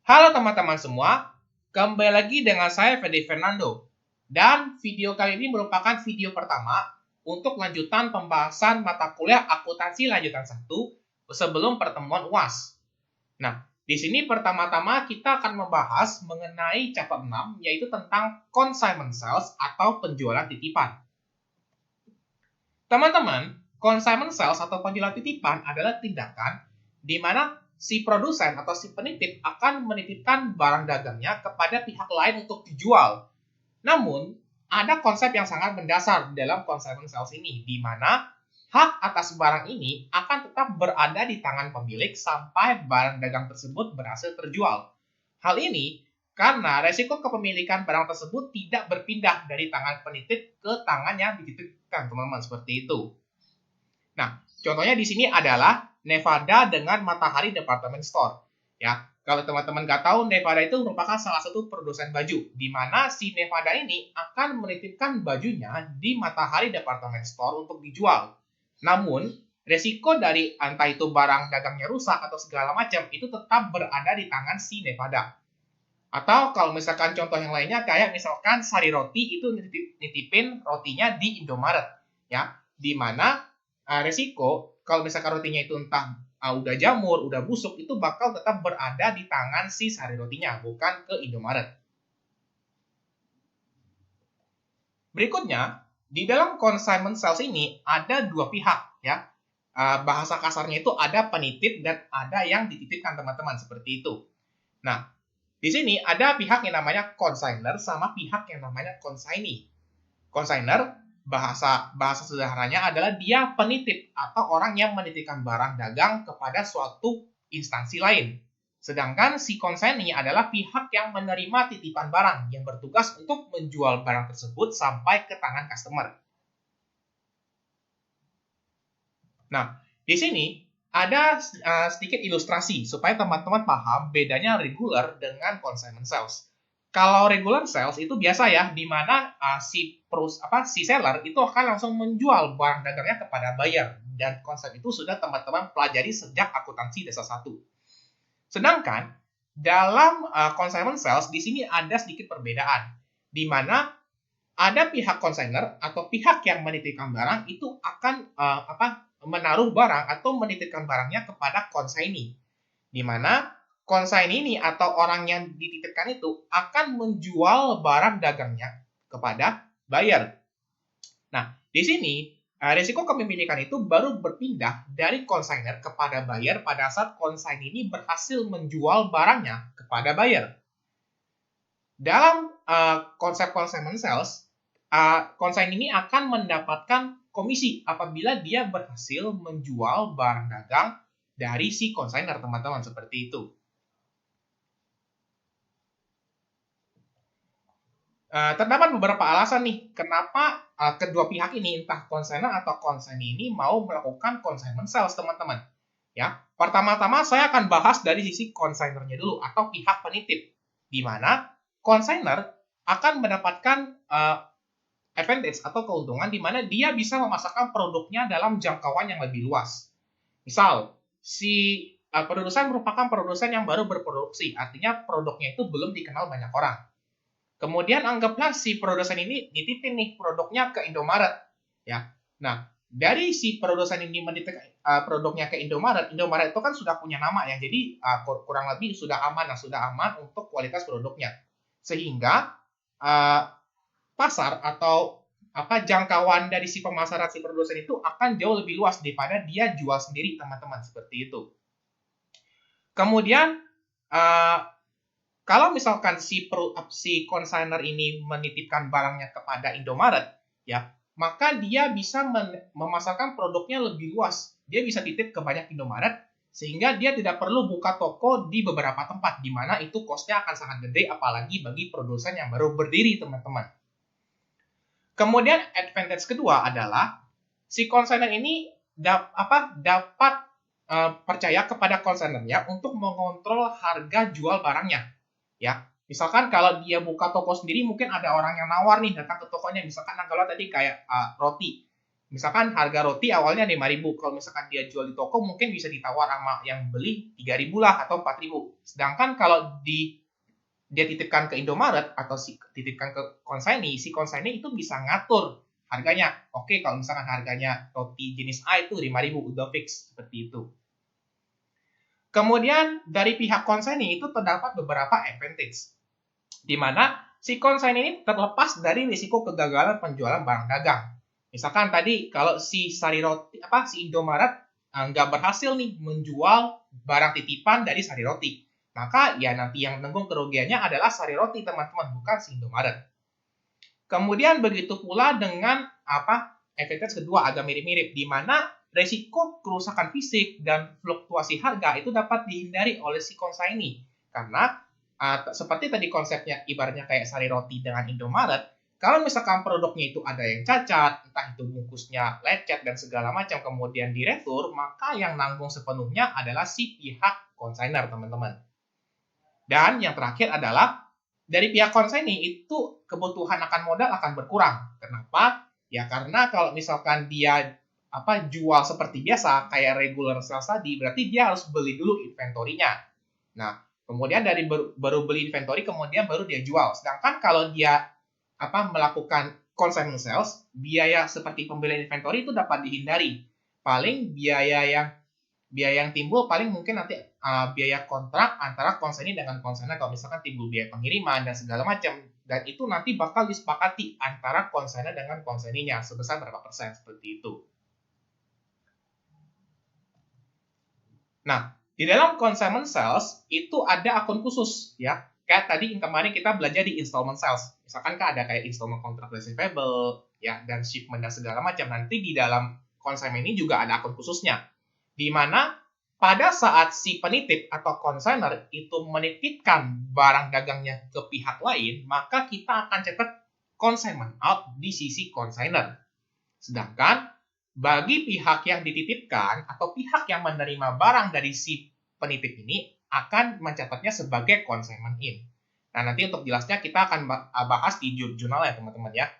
Halo teman-teman semua, kembali lagi dengan saya Fede Fernando. Dan video kali ini merupakan video pertama untuk lanjutan pembahasan mata kuliah akuntansi lanjutan 1 sebelum pertemuan UAS. Nah, di sini pertama-tama kita akan membahas mengenai chapter 6, yaitu tentang consignment sales atau penjualan titipan. Teman-teman, consignment sales atau penjualan titipan adalah tindakan di mana si produsen atau si penitip akan menitipkan barang dagangnya kepada pihak lain untuk dijual. Namun, ada konsep yang sangat mendasar dalam consignment sales ini, di mana hak atas barang ini akan tetap berada di tangan pemilik sampai barang dagang tersebut berhasil terjual. Hal ini karena resiko kepemilikan barang tersebut tidak berpindah dari tangan penitip ke tangan yang dititipkan, teman-teman, seperti itu. Nah, contohnya di sini adalah Nevada dengan Matahari Department Store. Ya, kalau teman-teman nggak tahu, Nevada itu merupakan salah satu produsen baju, di mana si Nevada ini akan menitipkan bajunya di Matahari Department Store untuk dijual. Namun, resiko dari entah itu barang dagangnya rusak atau segala macam itu tetap berada di tangan si Nevada. Atau kalau misalkan contoh yang lainnya kayak misalkan Sari Roti itu nitipin rotinya di Indomaret, ya, di mana resiko kalau misalkan rotinya itu entah udah jamur, udah busuk, itu bakal tetap berada di tangan si Sari Rotinya, bukan ke Indomaret. Berikutnya, di dalam consignment sales ini ada dua pihak, ya. Bahasa kasarnya itu ada penitip dan ada yang dititipkan, teman-teman, seperti itu. Nah, di sini ada pihak yang namanya consigner sama pihak yang namanya consignee. Consigner bahasa sederhananya adalah dia penitip atau orang yang menitipkan barang dagang kepada suatu instansi lain. Sedangkan si consignee adalah pihak yang menerima titipan barang yang bertugas untuk menjual barang tersebut sampai ke tangan customer. Nah, di sini ada sedikit ilustrasi supaya teman-teman paham bedanya regular dengan consignment sales. Kalau regular sales itu biasa ya, di mana si seller itu akan langsung menjual barang dagangnya kepada buyer, dan konsep itu sudah teman-teman pelajari sejak akuntansi dasar 1. Sedangkan dalam consignment sales di sini ada sedikit perbedaan, di mana ada pihak consigner atau pihak yang menitipkan barang itu akan menaruh barang atau menitipkan barangnya kepada consignee, di mana consignee ini atau orang yang dititipkan itu akan menjual barang dagangnya kepada buyer. Nah, di sini risiko kepemilikan itu baru berpindah dari consigner kepada buyer pada saat consignee ini berhasil menjual barangnya kepada buyer. Dalam konsep consignment sales, consignee ini akan mendapatkan komisi apabila dia berhasil menjual barang dagang dari si consigner, teman-teman, seperti itu. Terdapat beberapa alasan nih kenapa kedua pihak ini, entah consigner atau consignee ini, mau melakukan consignment sales, teman-teman. Ya, pertama-tama saya akan bahas dari sisi consignernya dulu atau pihak penitip, di mana consigner akan mendapatkan advantage atau keuntungan di mana dia bisa memasarkan produknya dalam jangkauan yang lebih luas. Misal, si produsen merupakan produsen yang baru berproduksi, artinya produknya itu belum dikenal banyak orang. Kemudian anggaplah si produsen ini nitipin nih produknya ke Indomaret, ya. Nah, dari si produsen ini menitip produknya ke Indomaret, Indomaret itu kan sudah punya nama ya, jadi kurang lebih sudah aman untuk kualitas produknya, sehingga pasar atau jangkauan dari si pemasaran si produsen itu akan jauh lebih luas daripada dia jual sendiri, teman-teman, seperti itu. Kemudian kalau misalkan si consigner ini menitipkan barangnya kepada Indomaret, ya, maka dia bisa memasarkan produknya lebih luas. Dia bisa titip ke banyak Indomaret, sehingga dia tidak perlu buka toko di beberapa tempat, di mana itu cost-nya akan sangat gede, apalagi bagi produsen yang baru berdiri, teman-teman. Kemudian advantage kedua adalah si consigner ini dapat percaya kepada consignernya untuk mengontrol harga jual barangnya. Ya, misalkan kalau dia buka toko sendiri, mungkin ada orang yang nawar nih datang ke tokonya, misalkan anggaplah tadi kayak roti. Misalkan harga roti awalnya 5.000, kalau misalkan dia jual di toko mungkin bisa ditawar sama yang beli 3.000 lah atau 4.000. Sedangkan kalau dia titipkan ke Indomaret atau titipkan ke konsaini, si konsaini itu bisa ngatur harganya. Oke, kalau misalkan harganya roti jenis A itu 5.000, udah fix seperti itu. Kemudian dari pihak konsaini itu terdapat beberapa advantage, di mana si konsaini ini terlepas dari risiko kegagalan penjualan barang dagang. Misalkan tadi kalau si si Indomaret nggak berhasil nih menjual barang titipan dari Sari Roti, maka ya nanti yang menanggung kerugiannya adalah Sari Roti, teman-teman, bukan si Indomaret. Kemudian begitu pula dengan advantage kedua agak mirip-mirip, di mana resiko kerusakan fisik dan fluktuasi harga itu dapat dihindari oleh si konsaini. Karena seperti tadi konsepnya ibaratnya kayak Sari Roti dengan Indomaret, kalau misalkan produknya itu ada yang cacat, entah itu bungkusnya lecet dan segala macam, kemudian diretur, maka yang nanggung sepenuhnya adalah si pihak konsainer, teman-teman. Dan yang terakhir adalah dari pihak konsaini itu kebutuhan akan modal akan berkurang. Kenapa? Ya karena kalau misalkan dia jual seperti biasa kayak regular sales tadi, berarti dia harus beli dulu inventorinya. Nah, kemudian dari baru beli inventory kemudian baru dia jual. Sedangkan kalau dia melakukan consignment sales, biaya seperti pembelian inventory itu dapat dihindari. Paling biaya yang timbul paling mungkin nanti biaya kontrak antara konsaini dengan konsainer, kalau misalkan timbul biaya pengiriman dan segala macam, dan itu nanti bakal disepakati antara konsainer dengan konsaininya sebesar berapa persen, seperti itu. Nah, di dalam consignment sales itu ada akun khusus ya. Kayak tadi kemarin kita belajar di installment sales. Misalkan ada kayak installment contract receivable ya dan shipment dan segala macam. Nanti di dalam consignment ini juga ada akun khususnya. Di mana pada saat si penitip atau consigner itu menitipkan barang dagangnya ke pihak lain, maka kita akan cetak consignment out di sisi consigner. Sedangkan bagi pihak yang dititipkan atau pihak yang menerima barang dari si penitip ini akan mencatatnya sebagai consignment in. Nah, nanti untuk jelasnya kita akan bahas di jurnal ya, teman-teman ya.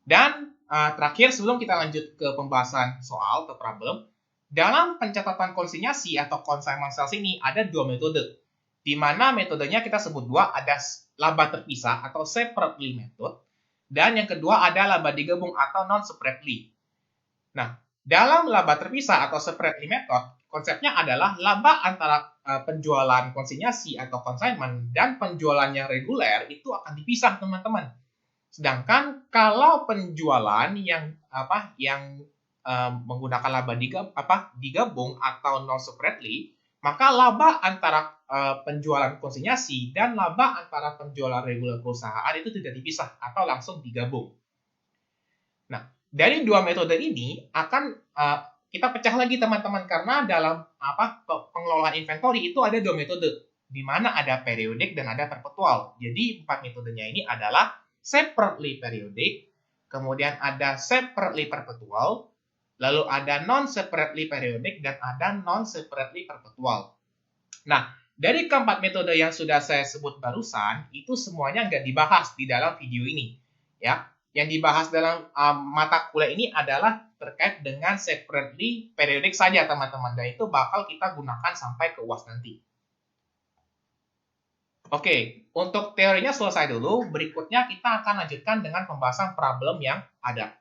Dan terakhir sebelum kita lanjut ke pembahasan soal atau problem, dalam pencatatan konsinyasi atau consignment sales ini ada dua metode. Di mana metodenya kita sebut dua, ada laba terpisah atau separately method, dan yang kedua ada laba digabung atau non-separately. Nah, dalam laba terpisah atau separately method, konsepnya adalah laba antara penjualan konsinyasi atau consignment dan penjualannya reguler itu akan dipisah, teman-teman. Sedangkan kalau penjualan yang menggunakan laba digabung atau non-separately, maka laba antara penjualan konsinyasi dan laba antara penjualan reguler perusahaan itu tidak dipisah atau langsung digabung. Nah, dari dua metode ini akan kita pecah lagi, teman-teman, karena dalam pengelolaan inventory itu ada dua metode, di mana ada periodik dan ada perpetual. Jadi 4 metodenya ini adalah separately periodic, kemudian ada separately perpetual, lalu ada non-separately periodic, dan ada non-separately perpetual. Nah, dari keempat metode yang sudah saya sebut barusan, itu semuanya nggak dibahas di dalam video ini. Ya, yang dibahas dalam mata kuliah ini adalah terkait dengan separately periodic saja, teman-teman. Dan itu bakal kita gunakan sampai ke UAS nanti. Oke, untuk teorinya selesai dulu. Berikutnya kita akan lanjutkan dengan pembahasan problem yang ada.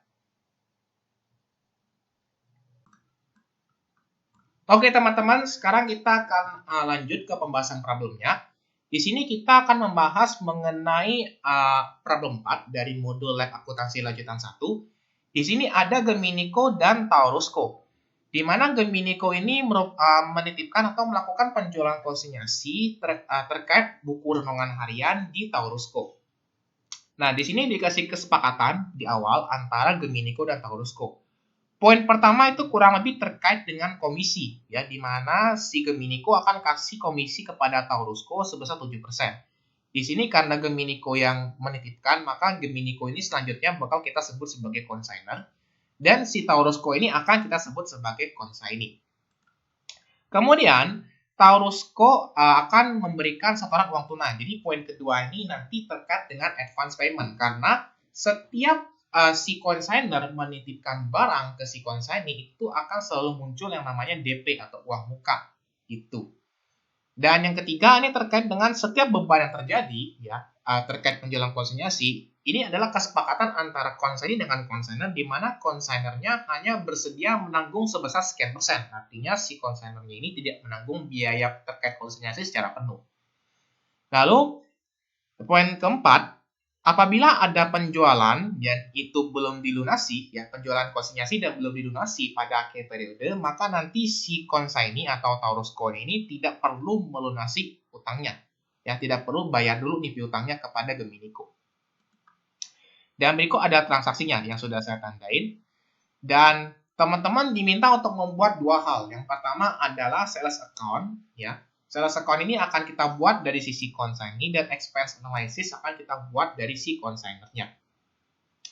Oke, teman-teman, sekarang kita akan lanjut ke pembahasan problemnya. Di sini kita akan membahas mengenai problem 4 dari modul Lab Akuntansi Lanjutan 1. Di sini ada Geminico dan Taurusco. Di mana Geminico ini menitipkan atau melakukan penjualan konsinyasi terkait buku renungan harian di Taurusco. Nah, di sini dikasih kesepakatan di awal antara Geminico dan Taurusco. Poin pertama itu kurang lebih terkait dengan komisi, ya, di mana si Geminico akan kasih komisi kepada Taurusco sebesar 7%. Di sini karena Geminico yang menitipkan, maka Geminico ini selanjutnya bakal kita sebut sebagai consignor, dan si Taurusco ini akan kita sebut sebagai consignee. Kemudian, Taurusco akan memberikan setoran uang tunai. Jadi poin kedua ini nanti terkait dengan advance payment, karena setiap si consigner menitipkan barang ke si consignee, itu akan selalu muncul yang namanya DP atau uang muka itu. Dan yang ketiga, ini terkait dengan setiap beban yang terjadi ya, terkait penjualan konsinyasi. Ini adalah kesepakatan antara consignee dengan consigner, di mana consignernya hanya bersedia menanggung sebesar sekian persen. Artinya si consignernya ini tidak menanggung biaya terkait konsinyasi secara penuh. Lalu poin keempat, apabila ada penjualan dan itu belum dilunasi, ya penjualan konsinyasi dan belum dilunasi pada akhir periode, maka nanti si consignee atau Taurus Coin ini tidak perlu melunasi utangnya, ya tidak perlu bayar dulu nih piutangnya kepada Geminico. Dan berikut ada transaksinya yang sudah saya tandain. Dan teman-teman diminta untuk membuat dua hal. Yang pertama adalah sales account, ya. Sales account ini akan kita buat dari sisi consignee dan expense analysis akan kita buat dari si consignernya.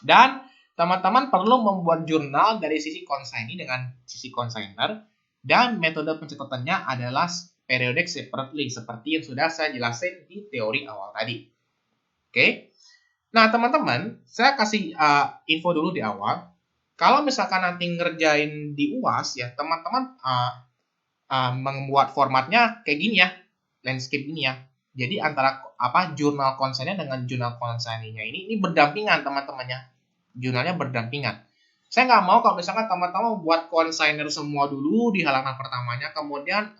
Dan teman-teman perlu membuat jurnal dari sisi consignee dengan sisi consigner, dan metode pencatatannya adalah periodic separately seperti yang sudah saya jelasin di teori awal tadi. Oke. Nah, teman-teman, saya kasih info dulu di awal. Kalau misalkan nanti ngerjain di UAS, ya teman-teman membuat formatnya kayak gini ya, landscape ini ya. Jadi antara jurnal konsennya dengan jurnal konsennya ini berdampingan teman-temannya. Jurnalnya berdampingan. Saya nggak mau kalau misalkan teman-teman buat konsigner semua dulu di halaman pertamanya, kemudian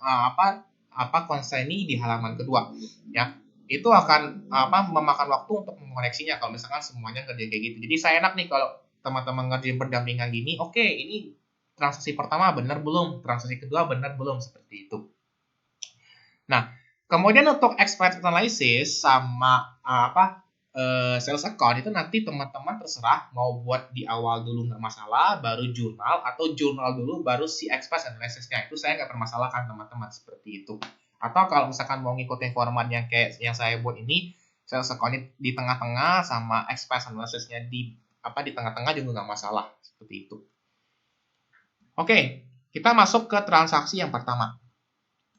konsignee di halaman kedua, ya. Itu akan memakan waktu untuk mengoneksinya kalau misalkan semuanya kerja kayak gitu. Jadi saya enak nih kalau teman-teman ngerjain berdampingan gini. Oke, ini transaksi pertama benar belum, transaksi kedua benar belum, seperti itu. Nah, kemudian untuk expense analysis sama sales account itu nanti teman-teman terserah mau buat di awal dulu nggak masalah, baru jurnal, atau jurnal dulu baru si expense analysisnya. Itu saya nggak permasalahkan teman-teman, seperti itu. Atau kalau misalkan mau ngikutin format yang kayak yang saya buat ini, sales account di tengah-tengah sama expense analysisnya di tengah-tengah juga nggak masalah, seperti itu. Oke, kita masuk ke transaksi yang pertama.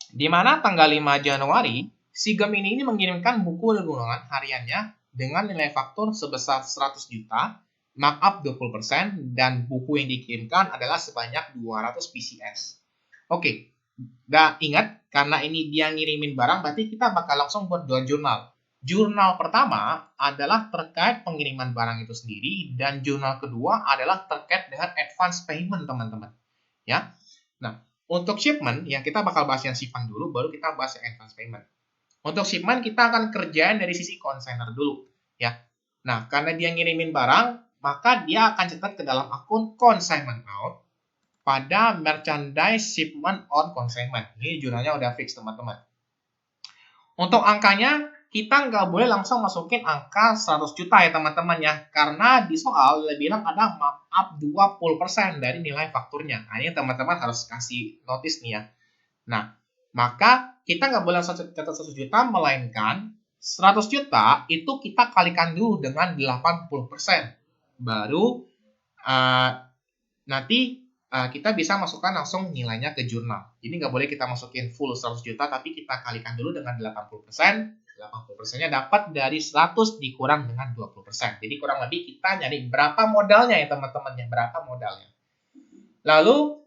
Di mana tanggal 5 Januari, si Gemini ini mengirimkan buku reguleran hariannya dengan nilai faktur sebesar 100 juta, markup 20%, dan buku yang dikirimkan adalah sebanyak 200 PCS. Oke, dan ingat, karena ini dia ngirimin barang, berarti kita bakal langsung buat dua jurnal. Jurnal pertama adalah terkait pengiriman barang itu sendiri, dan jurnal kedua adalah terkait dengan advance payment, teman-teman. Ya, nah, untuk shipment, ya kita bakal bahas yang shipment dulu, baru kita bahas yang advance payment. Untuk shipment, kita akan kerjain dari sisi consignor dulu. Ya, nah, karena dia ngirimin barang, maka dia akan cetak ke dalam akun consignment out pada merchandise shipment on consignment. Ini jurnalnya udah fix, teman-teman. Untuk angkanya, kita nggak boleh langsung masukin angka 100 juta ya teman-teman ya. Karena di soal bilang ada markup 20% dari nilai fakturnya. Nah, ini teman-teman harus kasih notice nih ya. Nah, maka kita nggak boleh langsung catat 100 juta, melainkan 100 juta itu kita kalikan dulu dengan 80%. Baru nanti kita bisa masukkan langsung nilainya ke jurnal. Jadi nggak boleh kita masukin full 100 juta, tapi kita kalikan dulu dengan 80%. 80%-nya dapat dari 100 dikurang dengan 20%. Jadi kurang lebih kita nyari berapa modalnya ya teman-teman, ya berapa modalnya. Lalu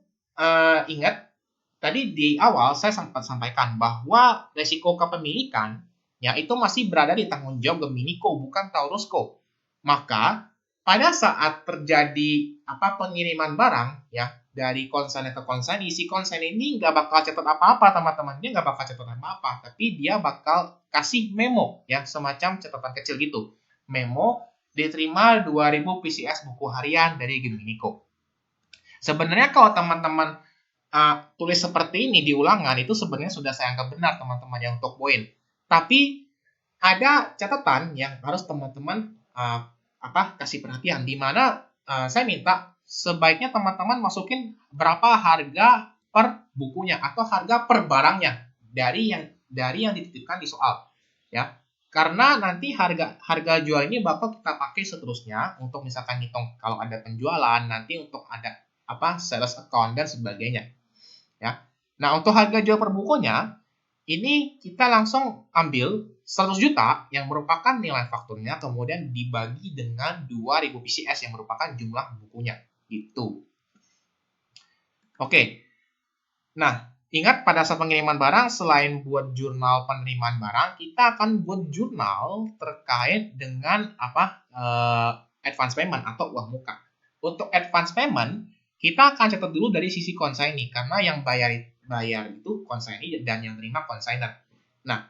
ingat, tadi di awal saya sempat sampaikan bahwa resiko kepemilikan ya itu masih berada di tanggung jawab Geminico, bukan Taurus Co. Maka pada saat terjadi pengiriman barang ya dari konsignee ke konsignee, si konsignee ini nggak bakal catat apa-apa teman-teman, dia nggak bakal catat apa-apa, tapi dia bakal kasih memo ya, semacam catatan kecil gitu. Memo diterima 2000 PCS buku harian dari Geminico. Sebenarnya kalau teman-teman tulis seperti ini di ulangan, itu sebenarnya sudah saya anggap benar teman-teman yang untuk poin. Tapi ada catatan yang harus teman-teman kasih perhatian, di mana saya minta sebaiknya teman-teman masukin berapa harga per bukunya atau harga per barangnya dari yang dititipkan di soal ya, karena nanti harga jual ini bakal kita pakai seterusnya untuk misalkan hitung kalau ada penjualan, nanti untuk ada sales account dan sebagainya ya. Nah, untuk harga jual per bukunya Ini kita langsung ambil 100 juta yang merupakan nilai fakturnya, kemudian dibagi dengan 2000 PCS yang merupakan jumlah bukunya. Gitu. Oke. Nah, ingat pada saat pengiriman barang, selain buat jurnal penerimaan barang, kita akan buat jurnal terkait dengan advance payment atau uang muka. Untuk advance payment, kita akan catat dulu dari sisi consignee, karena yang bayar itu consignee dan yang terima consignor. Nah,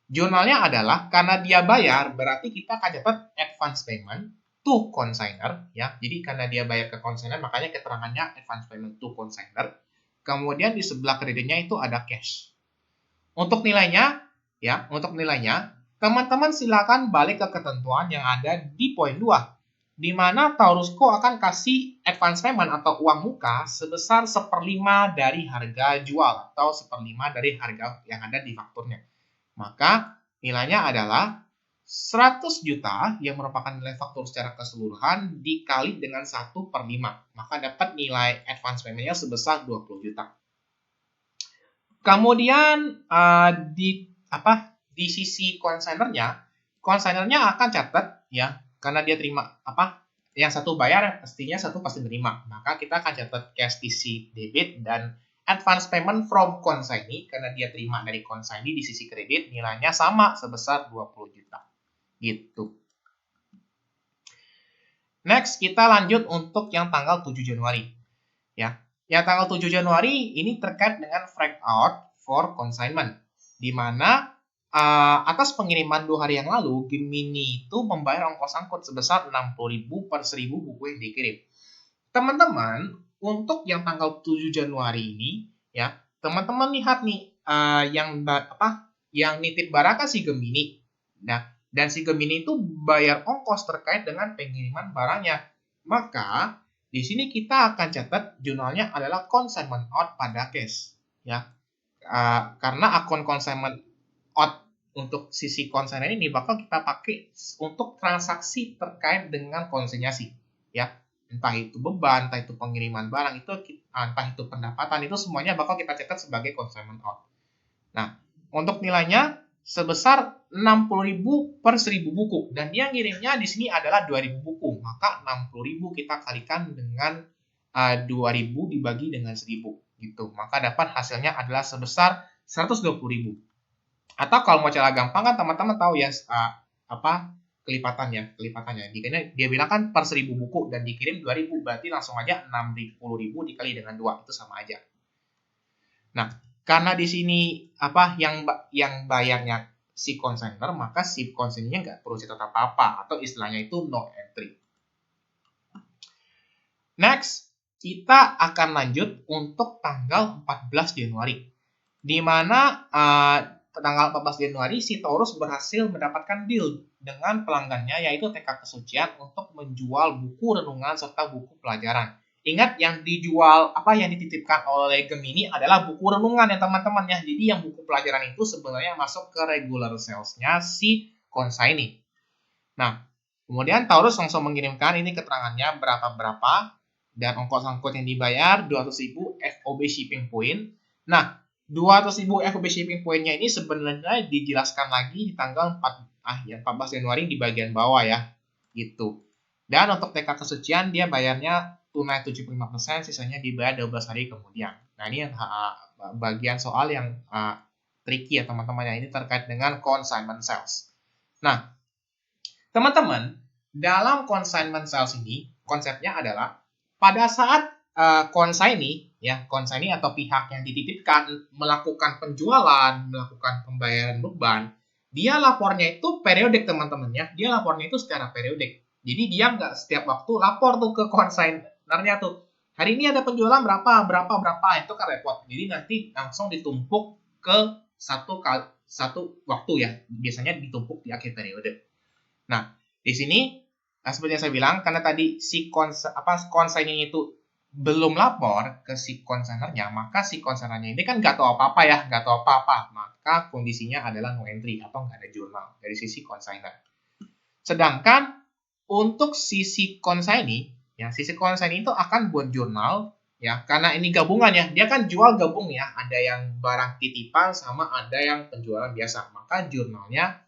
jurnalnya adalah karena dia bayar, berarti kita akan catat advance payment to consignor, ya. Jadi karena dia bayar ke consignor, makanya keterangannya advance payment to consignor. Kemudian di sebelah kreditnya itu ada cash. Untuk nilainya, teman-teman silakan balik ke ketentuan yang ada di poin 2. Di mana Taurusco akan kasih advance payment atau uang muka sebesar 1/5 dari harga jual atau 1/5 dari harga yang ada di fakturnya. Maka nilainya adalah 100 juta yang merupakan nilai faktur secara keseluruhan dikali dengan 1/5. Maka dapat nilai advance payment-nya sebesar 20 juta. Kemudian di sisi konsignernya akan catat ya, karena dia terima yang satu bayar, pastinya satu pasti terima. Maka kita akan catat cash di sisi debit dan advance payment from consignee karena dia terima dari consignee di sisi kredit nilainya sama sebesar 20 juta. Gitu. Next, kita lanjut untuk yang tanggal 7 Januari. Ya. Yang tanggal 7 Januari ini terkait dengan freak out for consignment, di mana atas pengiriman 2 hari yang lalu, Gemini itu membayar ongkos angkut sebesar 60.000 per 1.000 buku yang dikirim. Teman-teman, untuk yang tanggal 7 Januari ini, ya, teman-teman lihat nih, yang nitip barang kan si Gemini. Nah, dan si Gemini itu bayar ongkos terkait dengan pengiriman barangnya. Maka di sini kita akan catat jurnalnya adalah consignment out pada cash, ya. Karena akun consignment out untuk sisi konsigner ini bakal kita pakai untuk transaksi terkait dengan konsinyasi, ya. Entah itu beban, entah itu pengiriman barang, entah itu pendapatan, itu semuanya bakal kita catat sebagai consignment out. Nah, untuk nilainya sebesar 60.000 per 1.000 buku, dan dia ngirimnya di sini adalah 2.000 buku, maka 60.000 kita kalikan dengan 2.000 dibagi dengan 1.000, gitu. Maka dapat hasilnya adalah sebesar 120.000. Atau kalau mau cara gampang kan teman-teman tahu ya kelipatannya. Dia bilang kan per 1.000 buku dan dikirim 2.000, berarti langsung aja 60.000 dikali dengan 2, itu sama aja. Nah, karena di sini yang bayarnya si consignor, maka si consignernya nggak perlu catat apa-apa, atau istilahnya itu no entry. Next, kita akan lanjut untuk tanggal 14 Januari. Di mana tanggal 14 Januari si Taurus berhasil mendapatkan deal dengan pelanggannya, yaitu TK Kesucian, untuk menjual buku renungan serta buku pelajaran. Ingat, yang dijual yang dititipkan oleh Gemini adalah buku renungan ya teman-teman ya. Jadi yang buku pelajaran itu sebenarnya masuk ke regular sales-nya si consignee. Nah, kemudian Taurus langsung mengirimkan ini keterangannya berapa dan ongkos angkut yang dibayar 200.000 FOB shipping point. Nah, 200.000 FOB shipping point-nya ini sebenarnya dijelaskan lagi di tanggal 14 Januari di bagian bawah ya. Gitu. Dan untuk TK Kesucian dia bayarnya tunai 75%, sisanya dibayar 12 hari kemudian. Nah, ini bagian soal yang tricky ya teman-teman ya. Ini terkait dengan consignment sales. Nah, teman-teman, dalam consignment sales ini konsepnya adalah pada saat consignee atau pihak yang dititipkan melakukan penjualan, melakukan pembayaran beban, dia lapornya itu periodik teman-teman ya. Dia lapornya itu secara periodik. Jadi dia nggak setiap waktu lapor tuh ke konsainernya tuh. Hari ini ada penjualan berapa, itu kan repot. Jadi nanti langsung ditumpuk ke satu waktu ya. Biasanya ditumpuk di akhir periode. Nah, di sini seperti yang saya bilang, karena tadi si konsinyenya itu belum lapor ke si konsainernya, maka si konsainernya ini kan nggak tahu apa-apa. Maka kondisinya adalah no entry atau nggak ada jurnal dari sisi konsainer. Sedangkan untuk sisi consignee itu akan buat jurnal ya, karena ini gabungan ya, dia kan jual gabung ya, ada yang barang titipan sama ada yang penjualan biasa. Maka jurnalnya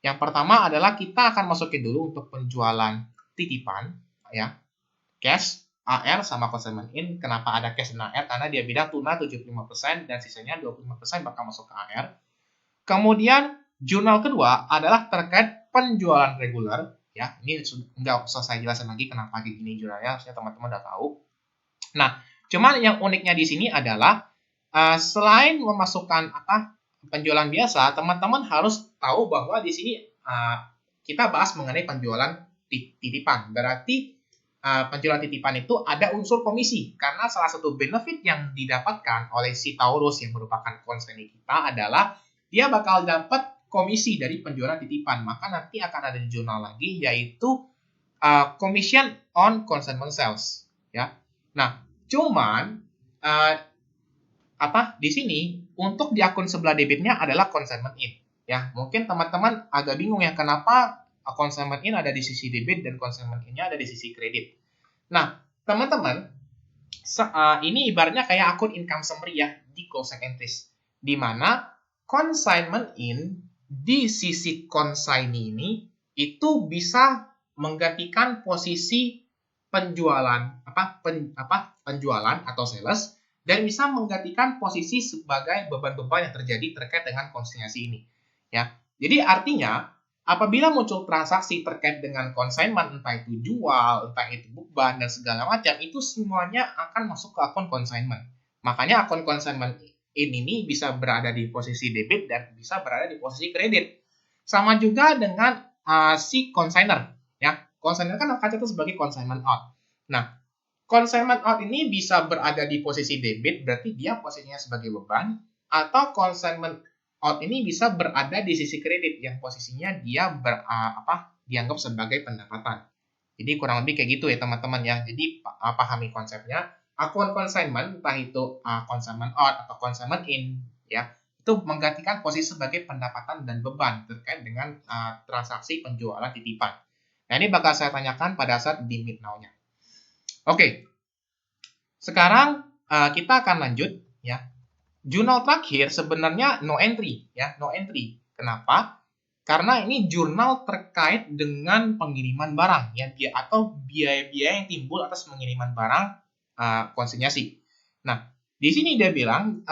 yang pertama adalah kita akan masukin dulu untuk penjualan titipan ya, cash, AR sama consignment in. Kenapa ada cash dan AR? Karena dia bilang tuna 75% dan sisanya 25% bakal masuk ke AR. Kemudian jurnal kedua adalah terkait penjualan reguler ya. Ini nggak usah saya jelasin lagi kenapa kayak gini jurnalnya, harusnya teman-teman udah tahu. Nah, cuman yang uniknya di sini adalah selain memasukkan penjualan biasa, teman-teman harus tahu bahwa di sini kita bahas mengenai penjualan titipan. Berarti penjualan titipan itu ada unsur komisi, karena salah satu benefit yang didapatkan oleh si Taurus yang merupakan konsignee kita adalah dia bakal dapat komisi dari penjualan titipan. Maka nanti akan ada di jurnal lagi, yaitu commission on consignment sales ya. Nah, cuman di sini untuk di akun sebelah debitnya adalah consignment in ya. Mungkin teman-teman agak bingung ya, kenapa consignment in ada di sisi debit dan consignment in-nya ada di sisi kredit. Nah, teman-teman, ini ibaratnya kayak akun income summary ya di closing entries, di mana consignment in di sisi consignee ini itu bisa menggantikan posisi penjualan penjualan atau sales, dan bisa menggantikan posisi sebagai beban-beban yang terjadi terkait dengan konsinyasi ini ya. Jadi artinya apabila muncul transaksi terkait dengan consignment, entah itu jual, entah itu beban dan segala macam, itu semuanya akan masuk ke akun consignment. Makanya akun consignment ini bisa berada di posisi debit dan bisa berada di posisi kredit. Sama juga dengan si consigner ya. Consigner kan akan catat sebagai consignment out. Nah, consignment out ini bisa berada di posisi debit, berarti dia posisinya sebagai beban, atau consignment out ini bisa berada di sisi kredit yang posisinya dia dianggap sebagai pendapatan. Jadi kurang lebih kayak gitu ya teman-teman ya. Jadi pahami konsepnya. Akun consignment, entah itu consignment out atau consignment in ya, itu menggantikan posisi sebagai pendapatan dan beban terkait dengan transaksi penjualan titipan. Nah, ini bakal saya tanyakan pada saat di Meet Now-nya. Oke. Sekarang kita akan lanjut ya. Jurnal terakhir sebenarnya no entry ya, no entry. Kenapa? Karena ini jurnal terkait dengan pengiriman barang ya, atau biaya-biaya yang timbul atas pengiriman barang konsinyasi. Nah, di sini dia bilang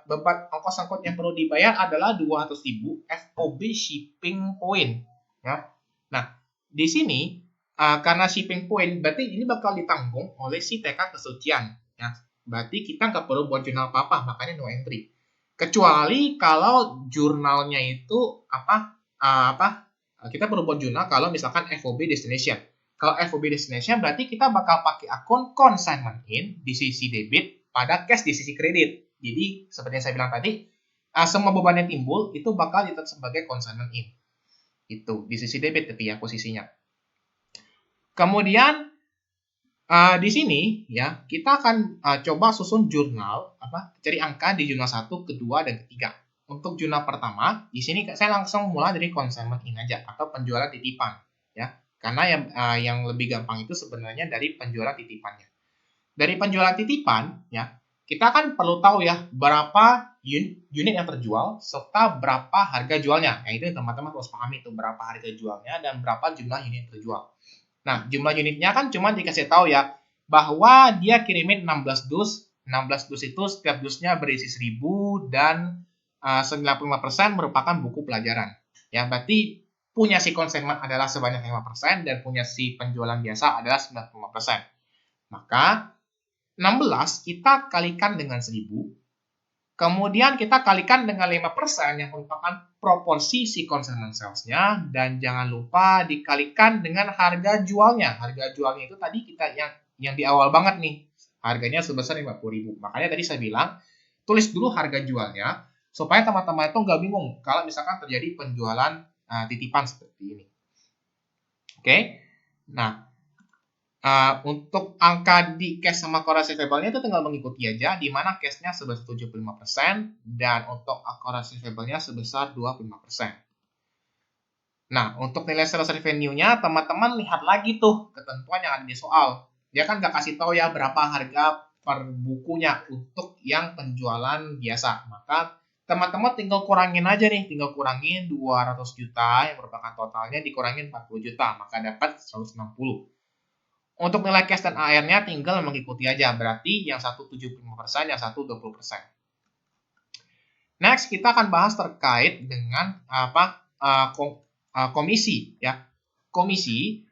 beban ongkos angkut yang perlu dibayar adalah 200.000 FOB shipping point ya. Nah, di sini karena shipping point berarti ini bakal ditanggung oleh si TK kesucian ya. Berarti kita nggak perlu buat jurnal apa-apa, makanya no entry. Kecuali kalau jurnalnya itu kita perlu buat jurnal kalau misalkan FOB destination. Kalau FOB destination berarti kita bakal pakai akun consignment in di sisi debit pada cash di sisi kredit. Jadi seperti yang saya bilang tadi, semua beban yang timbul itu bakal ditetap sebagai consignment in. Itu di sisi debit tapi ya posisinya. Kemudian di sini ya kita akan coba susun jurnal cari angka di jurnal 1, kedua dan ketiga. Untuk jurnal pertama, di sini saya langsung mulai dari consignment in aja atau penjualan titipan ya. Karena yang lebih gampang itu sebenarnya dari penjualan titipannya. Dari penjualan titipan ya, kita kan perlu tahu ya berapa unit yang terjual serta berapa harga jualnya. Nah, itu teman-teman harus pahami itu berapa harga jualnya dan berapa jumlah unit yang terjual. Nah, jumlah unitnya kan cuma dikasih tahu ya bahwa dia kirimin 16 dus. 16 dus itu setiap dusnya berisi 1000 dan 95% merupakan buku pelajaran. Ya, berarti punya si consignment adalah sebanyak 5% dan punya si penjualan biasa adalah 95%. Maka 16 kita kalikan dengan 1000. Kemudian kita kalikan dengan 5% yang merupakan proporsi si consignment sales-nya, dan jangan lupa dikalikan dengan harga jualnya. Harga jualnya itu tadi kita yang di awal banget nih. Harganya sebesar 50.000. Makanya tadi saya bilang tulis dulu harga jualnya supaya teman-teman itu nggak bingung kalau misalkan terjadi penjualan titipan seperti ini. Oke. Nah, untuk angka di cash sama core receivable-nya itu tinggal mengikuti aja, di mana cash-nya sebesar 75% dan untuk core receivable-nya sebesar 25%. Nah, untuk nilai sales revenue-nya, teman-teman lihat lagi tuh ketentuan yang ada di soal. Dia kan nggak kasih tahu ya berapa harga per bukunya untuk yang penjualan biasa. Maka teman-teman tinggal kurangin aja nih, tinggal kurangin 200 juta yang merupakan totalnya dikurangin 40 juta, maka dapat 160. Untuk nilai cash dan AR-nya tinggal mengikuti aja, berarti yang satu 75%, yang satu 20%. Next, kita akan bahas terkait dengan komisi ya. Komisi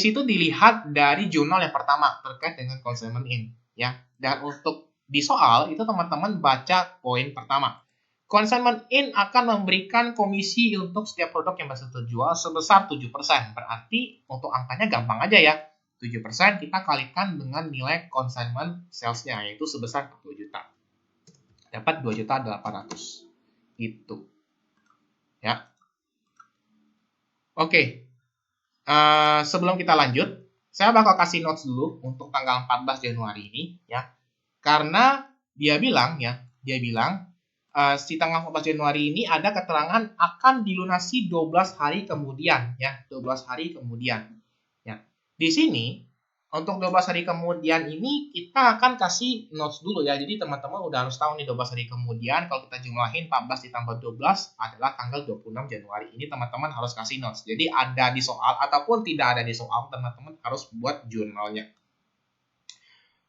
itu dilihat dari jurnal yang pertama terkait dengan consignment in ya. Dan untuk di soal itu teman-teman baca poin pertama. Consignment in akan memberikan komisi untuk setiap produk yang berhasil terjual sebesar 7%. Berarti untuk angkanya gampang aja ya. 7% kita kalikan dengan nilai consignment sales-nya yaitu sebesar 40 juta. Dapat 2.800.000. Gitu. Ya. Oke. Sebelum kita lanjut, saya bakal kasih notes dulu untuk tanggal 14 Januari ini ya. Karena dia bilang si tanggal 14 Januari ini ada keterangan akan dilunasi 12 hari kemudian ya, 12 hari kemudian. Ya. Di sini untuk 12 hari kemudian ini kita akan kasih notes dulu ya. Jadi teman-teman udah harus tahu nih 12 hari kemudian kalau kita jumlahin 14 ditambah 12 adalah tanggal 26 Januari. Ini teman-teman harus kasih notes. Jadi ada di soal ataupun tidak ada di soal, teman-teman harus buat jurnalnya.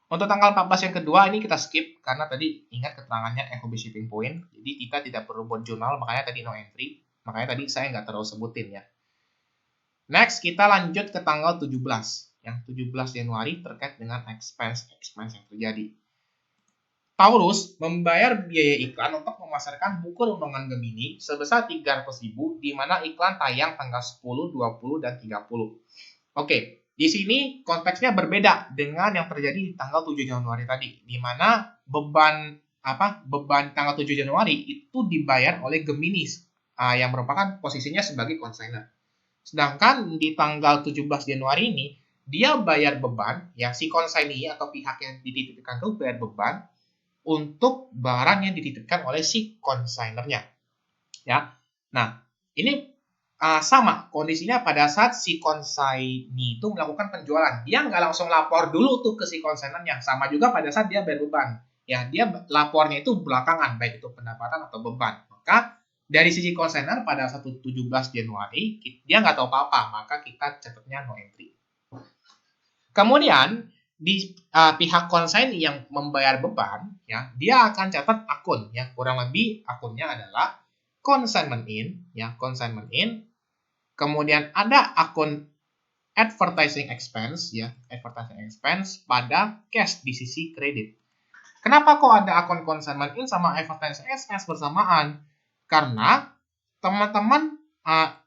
Untuk tanggal 14 yang kedua ini kita skip karena tadi ingat keterangannya FOB shipping point. Jadi kita tidak perlu buat jurnal, makanya tadi no entry. Makanya tadi saya nggak terlalu sebutin ya. Next kita lanjut ke tanggal 17. Yang 17 Januari terkait dengan expense yang terjadi. Paulus membayar biaya iklan untuk memasarkan buku renungan Gemini sebesar 300.000 di mana iklan tayang tanggal 10, 20, dan 30. Oke, di sini konteksnya berbeda dengan yang terjadi di tanggal 7 Januari tadi, di mana beban tanggal 7 Januari itu dibayar oleh Gemini yang merupakan posisinya sebagai consignor. Sedangkan di tanggal 17 Januari ini dia bayar beban, ya si consignee atau pihak yang dititipkan itu bayar beban untuk barang yang dititipkan oleh si consignernya. Ya, nah ini sama kondisinya pada saat si consignee itu melakukan penjualan, dia nggak langsung lapor dulu tuh ke si consignernya. Sama juga pada saat dia bayar beban, ya dia lapornya itu belakangan, baik itu pendapatan atau beban. Maka dari sisi consigner pada 17 Januari dia nggak tahu apa-apa, maka kita catatnya no entry. Kemudian di pihak consignee yang membayar beban, ya, dia akan catat akun, ya, kurang lebih akunnya adalah consignment in, ya, consignment in. Kemudian ada akun advertising expense, ya, advertising expense pada cash di sisi kredit. Kenapa kok ada akun consignment in sama advertising expense bersamaan? Karena teman-teman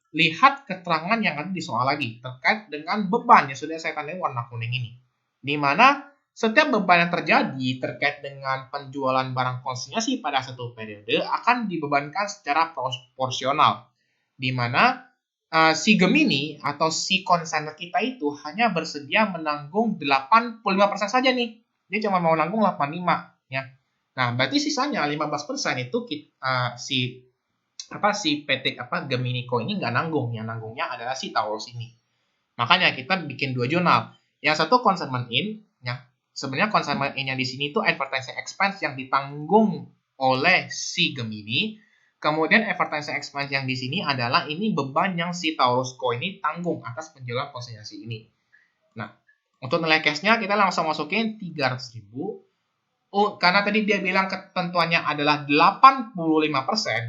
lihat keterangan yang ada di soal lagi terkait dengan beban yang sudah saya tandai warna kuning ini, di mana setiap beban yang terjadi terkait dengan penjualan barang konsinyasi pada satu periode akan dibebankan secara proporsional, di mana si Gemini atau si consignor kita itu hanya bersedia menanggung 85% saja nih, dia cuma mau nanggung 85 ya. Nah berarti sisanya 15% itu si PT Gemini Co ini nggak nanggung, yang nanggungnya adalah si Taurus ini. Makanya kita bikin dua jurnal. Yang satu consignment in, ya. Sebenarnya consignment in yang di sini itu advertising expense yang ditanggung oleh si Gemini. Kemudian advertising expense yang di sini adalah ini beban yang si Taurus Co ini tanggung atas penjualan konsinyasi ini. Nah, untuk nilai cash-nya kita langsung masukin 300.000. Karena tadi dia bilang ketentuannya adalah 85%,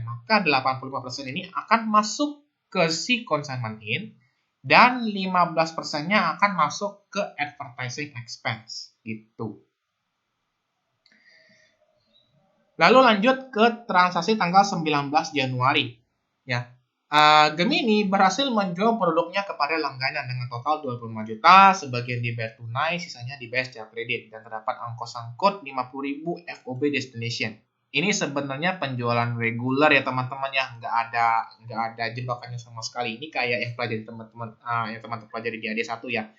maka 85% ini akan masuk ke si consignment in dan 15%-nya akan masuk ke advertising expense gitu. Lalu lanjut ke transaksi tanggal 19 Januari ya. Gemini berhasil menjual produknya kepada langganan dengan total 25 juta, sebagian dibayar tunai, sisanya dibayar secara kredit, dan terdapat ongkos angkut 50.000 FOB destination. Ini sebenarnya penjualan reguler ya teman-teman ya, nggak ada jebakannya sama sekali. Ini kayak yang pelajari teman-teman pelajari di AD1 ya.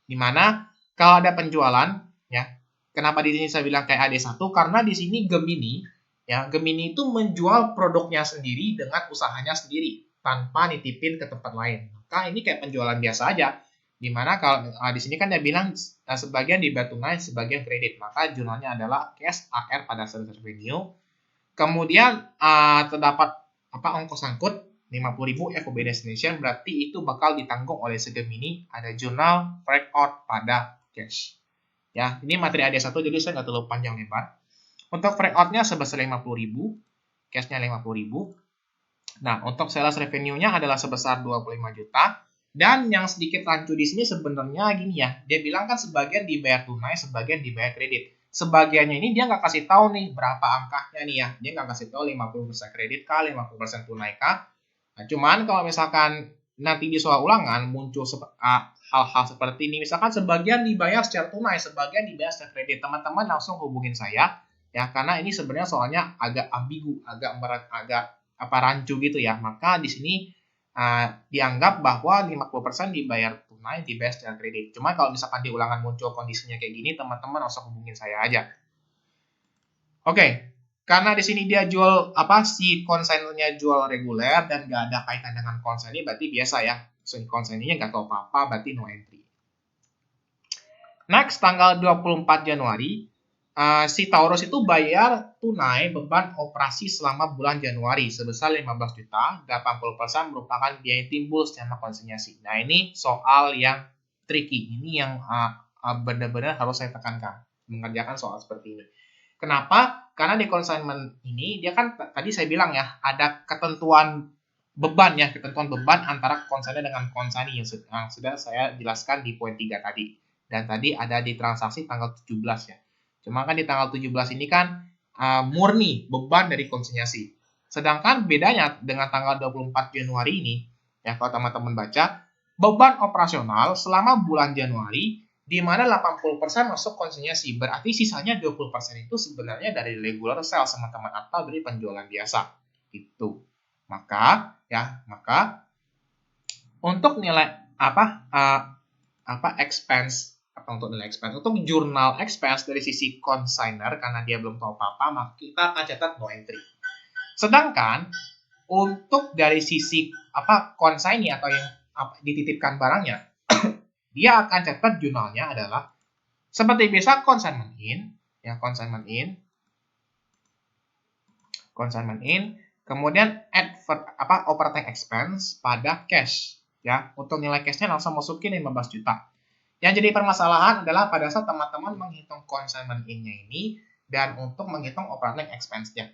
Dimana kalau ada penjualan ya, kenapa di sini saya bilang kayak AD1? Karena di sini Gemini itu menjual produknya sendiri dengan usahanya sendiri, tanpa nitipin ke tempat lain. Maka ini kayak penjualan biasa aja. Dimana kalau di sini kan dia bilang sebagian dibayar tunai, sebagian kredit. Maka jurnalnya adalah cash AR pada sales revenue. Kemudian terdapat ongkos angkut 50.000 FOB destination, berarti itu bakal ditanggung oleh si Gemini. Ada jurnal freight out pada cash. Ya, ini materi AD1 jadi saya nggak terlalu panjang lebar. Untuk freight out-nya sebesar 50.000, cash-nya 50.000. Nah, untuk sales revenue-nya adalah sebesar 25 juta. Dan yang sedikit rancu di sini sebenarnya gini ya, dia bilang kan sebagian dibayar tunai, sebagian dibayar kredit. Sebagiannya ini dia nggak kasih tahu nih berapa angkanya nih ya. Dia nggak kasih tahu 50% kredit kah, 50% tunai kah. Nah, cuman kalau misalkan nanti di soal ulangan muncul hal-hal seperti ini, misalkan sebagian dibayar secara tunai, sebagian dibayar secara kredit, teman-teman langsung hubungin saya ya, karena ini sebenarnya soalnya agak ambigu, agak rancu gitu ya. Maka di sini dianggap bahwa 50% dibayar tunai, dibayar secara kredit. Cuma kalau misalkan di ulangan muncul kondisinya kayak gini, teman-teman langsung hubungin saya aja. Oke, karena di sini dia jual si konsainernya jual reguler dan nggak ada kaitan dengan konsainer, berarti biasa ya. So, konsainernya nggak tahu apa-apa, berarti no entry. Next, tanggal 24 Januari, si Taurus itu bayar tunai beban operasi selama bulan Januari sebesar 15 juta, 80% merupakan biaya yang timbul secara konsinyasi. Nah, ini soal yang tricky. Ini yang benar-benar harus saya tekankan, mengerjakan soal seperti ini. Kenapa? Karena di consignment ini, dia kan tadi saya bilang ya, ada ketentuan beban ya, ketentuan beban antara konsainer dengan konsignee yang sudah saya jelaskan di poin 3 tadi. Dan tadi ada di transaksi tanggal 17 ya. Cuma kan di tanggal 17 ini kan murni beban dari konsinyasi. Sedangkan bedanya dengan tanggal 24 Januari ini, ya kalau teman-teman baca, beban operasional selama bulan Januari di mana 80% masuk konsinyasi. Berarti sisanya 20% itu sebenarnya dari regular sales teman-teman atau dari penjualan biasa. Itu. Maka untuk nilai expense untuk nilai expense, untuk jurnal expense dari sisi consigner karena dia belum tahu apa-apa, maka kita akan catat no entry. Sedangkan untuk dari sisi consignee atau yang dititipkan barangnya, dia akan catat jurnalnya adalah seperti biasa consignment in, kemudian add operating expense pada cash ya. Untuk nilai cashnya langsung masukin 15 juta. Yang jadi permasalahan adalah pada saat teman-teman menghitung consignment in-nya ini dan untuk menghitung operating expense-nya.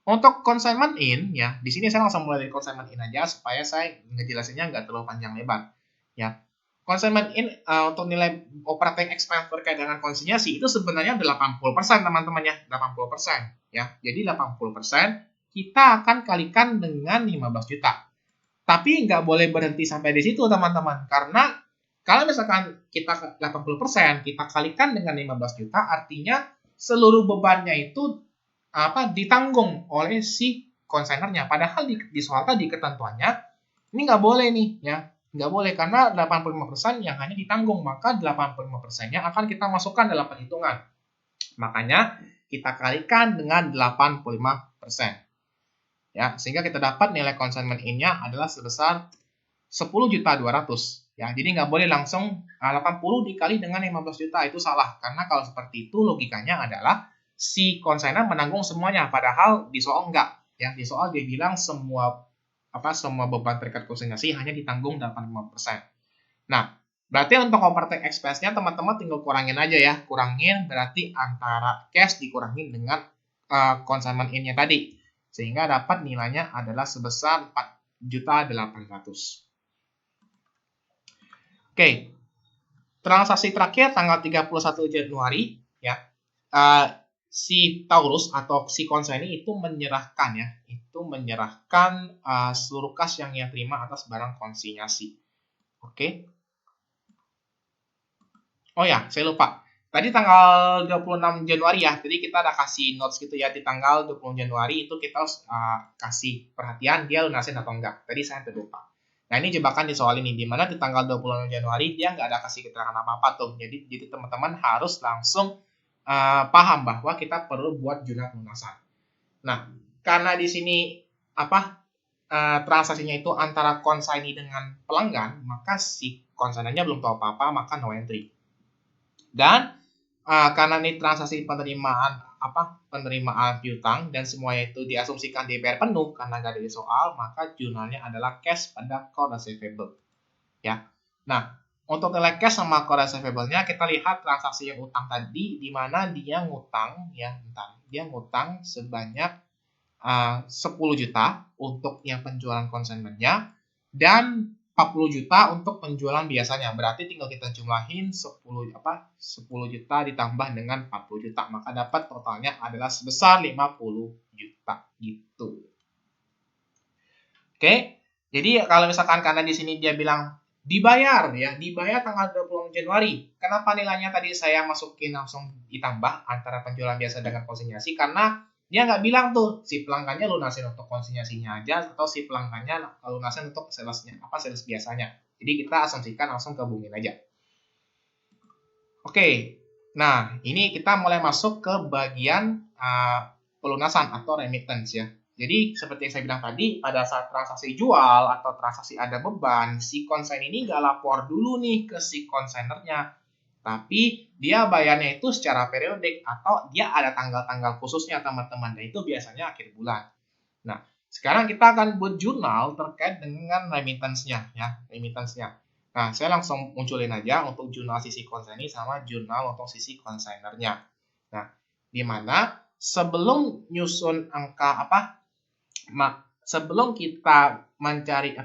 Untuk consignment in ya, di sini saya langsung mulai dari consignment in aja supaya saya ngejelasinnya nggak terlalu panjang lebar. Ya. Consignment in untuk nilai operating expense terkait dengan konsinyasi itu sebenarnya 80% teman-teman ya, 80% ya. Jadi 80% kita akan kalikan dengan 15 juta. Tapi nggak boleh berhenti sampai di situ teman-teman, karena kalau misalkan kita 80%, kita kalikan dengan 15 juta, artinya seluruh bebannya itu ditanggung oleh si konsainernya. Padahal di soal tadi ketentuannya, ini nggak boleh nih, ya. Nggak boleh, karena 85% yang hanya ditanggung, maka 85%-nya akan kita masukkan dalam perhitungan. Makanya, kita kalikan dengan 85%. Ya, sehingga kita dapat nilai consignment in-nya adalah sebesar 10.200.000. Ya, jadi nggak boleh langsung 80 dikali dengan 15 juta, itu salah. Karena kalau seperti itu logikanya adalah si konsainer menanggung semuanya, padahal di soal enggak. Ya, di soal dia bilang semua beban terkait konsinyasi hanya ditanggung 85%. Nah, berarti untuk operating expense-nya teman-teman tinggal kurangin aja ya. Kurangin berarti antara cash dikurangin dengan consignment in-nya tadi. Sehingga dapat nilainya adalah sebesar 4.800.000. Oke, transaksi terakhir tanggal 31 Januari ya, si Taurus atau si konsignee itu menyerahkan seluruh kas yang ia terima atas barang konsinyasi. Oke. Oh ya, saya lupa. Tadi tanggal 26 Januari ya, jadi kita ada kasih notes gitu ya, di tanggal 20 Januari itu kita harus kasih perhatian dia lunasin atau enggak. Tadi saya lupa. Nah, ini jebakan di soal ini, di mana di tanggal 26 Januari dia nggak ada kasih keterangan apa-apa tuh. Jadi teman-teman harus langsung paham bahwa kita perlu buat jurnal lunasan. Nah, karena di sini transaksinya itu antara consignee dengan pelanggan, maka si consignee-nya belum tahu apa-apa, maka no entry. Dan karena ini transaksi penerimaan piutang dan semuanya itu diasumsikan dibayar penuh karena nggak ada soal, maka jurnalnya adalah cash pada core receivable. Ya. Nah, untuk nilai cash sama core receivable-nya kita lihat transaksi yang utang tadi di mana dia ngutang ya, dia ngutang sebanyak 10 juta untuk yang penjualan konsumennya dan 40 juta untuk penjualan biasanya. Berarti tinggal kita jumlahin 10 juta ditambah dengan 40 juta, maka dapat totalnya adalah sebesar 50 juta gitu. Oke. Jadi kalau misalkan karena di sini dia bilang dibayar tanggal 20 Januari. Kenapa nilainya tadi saya masukin langsung ditambah antara penjualan biasa dengan konsinyasi? Karena dia nggak bilang tuh si pelanggannya lunasin untuk konsinyasinya aja atau si pelanggannya lunasin untuk salesnya sales biasanya. Jadi kita asumsikan langsung gabungin aja. Oke. Nah, ini kita mulai masuk ke bagian pelunasan atau remittance ya. Jadi seperti yang saya bilang tadi, pada saat transaksi jual atau transaksi ada beban, si konsainer ini nggak lapor dulu nih ke si konsainernya. Tapi dia bayarnya itu secara periodik atau dia ada tanggal-tanggal khususnya teman-teman. Dan itu biasanya akhir bulan. Nah, sekarang kita akan buat jurnal terkait dengan remittance-nya ya, remittance-nya. Nah, saya langsung munculin aja untuk jurnal sisi konsainer sama jurnal untuk sisi konsainernya. Nah, di mana sebelum nyusun angka sebelum kita mencari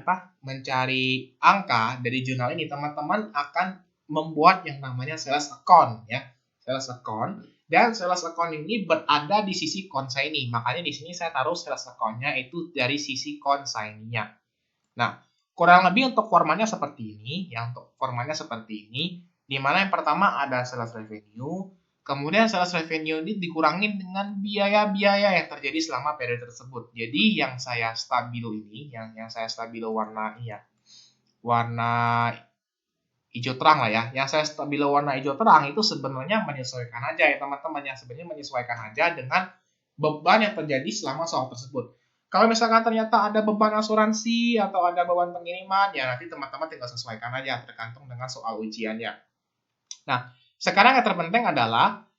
angka dari jurnal ini, teman-teman akan membuat yang namanya sales account ya. Sales account dan sales account ini berada di sisi consignee. Makanya di sini saya taruh sales account-nya itu dari sisi consignee-nya. Nah, kurang lebih untuk formatnya seperti ini, di mana yang pertama ada sales revenue, kemudian sales revenue ini dikurangin dengan biaya-biaya yang terjadi selama periode tersebut. Jadi yang saya stabilo ini, yang saya stabilo warna hijau terang lah ya. Yang saya stabilo warna hijau terang itu sebenarnya menyesuaikan aja ya teman-teman, menyesuaikan aja dengan beban yang terjadi selama soal tersebut. Kalau misalkan ternyata ada beban asuransi atau ada beban pengiriman, ya nanti teman-teman tinggal sesuaikan aja tergantung dengan soal ujiannya. Nah, sekarang yang terpenting adalah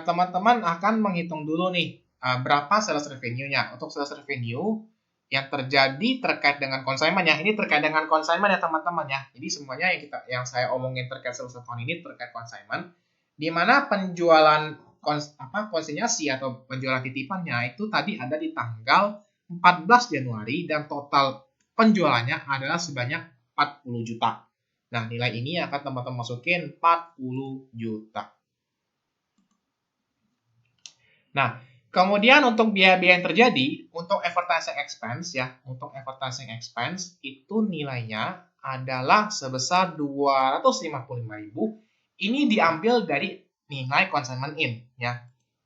teman-teman akan menghitung dulu nih berapa sales revenue-nya. Untuk sales revenue yang terjadi terkait dengan consignment ya. Ini terkait dengan consignment ya teman-teman ya. Jadi semuanya yang saya omongin terkait sales account ini terkait consignment, di mana penjualan konsinyasi atau penjualan titipannya itu tadi ada di tanggal 14 Januari dan total penjualannya adalah sebanyak 40 juta. Nah, nilai ini akan teman-teman masukin 40 juta. Nah, kemudian untuk biaya-biaya yang terjadi, untuk advertising expense ya, itu nilainya adalah sebesar 255.000. Ini diambil dari nilai consignment in ya.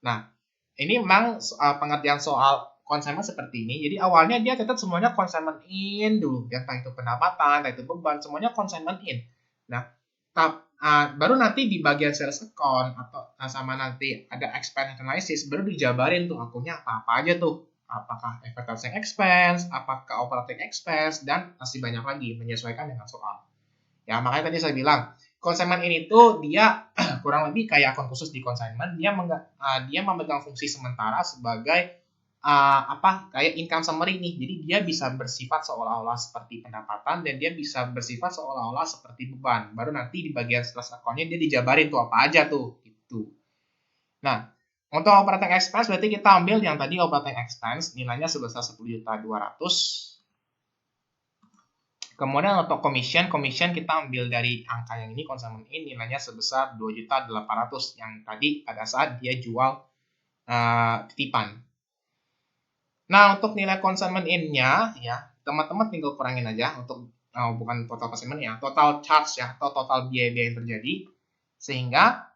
Nah, ini memang pengertian soal consignment seperti ini. Jadi awalnya dia tetap semuanya consignment in dulu, entah itu pendapatan, entah itu beban, semuanya consignment in. Nah, baru nanti di bagian sales account atau sama nanti ada expense analysis baru dijabarin tuh akunnya apa aja tuh. Apakah advertising expense, apakah operating expense, dan masih banyak lagi menyesuaikan dengan soal. Ya, makanya tadi saya bilang consignment ini tuh dia kurang lebih kayak akun khusus di consignment, dia memegang fungsi sementara sebagai kayak income summary nih. Jadi dia bisa bersifat seolah-olah seperti pendapatan dan dia bisa bersifat seolah-olah seperti beban. Baru nanti di bagian sales account-nya dia dijabarin tuh apa aja tuh gitu. Nah, untuk operating expense berarti kita ambil yang tadi operating expense nilainya sebesar 10.200. Kemudian untuk commission kita ambil dari angka yang ini consignment in nilainya sebesar 2.800 yang tadi pada saat dia jual titipan. Nah, untuk nilai consignment in-nya ya, teman-teman tinggal kurangin aja untuk bukan total consignment ya, total charge ya atau total biaya-biaya yang terjadi sehingga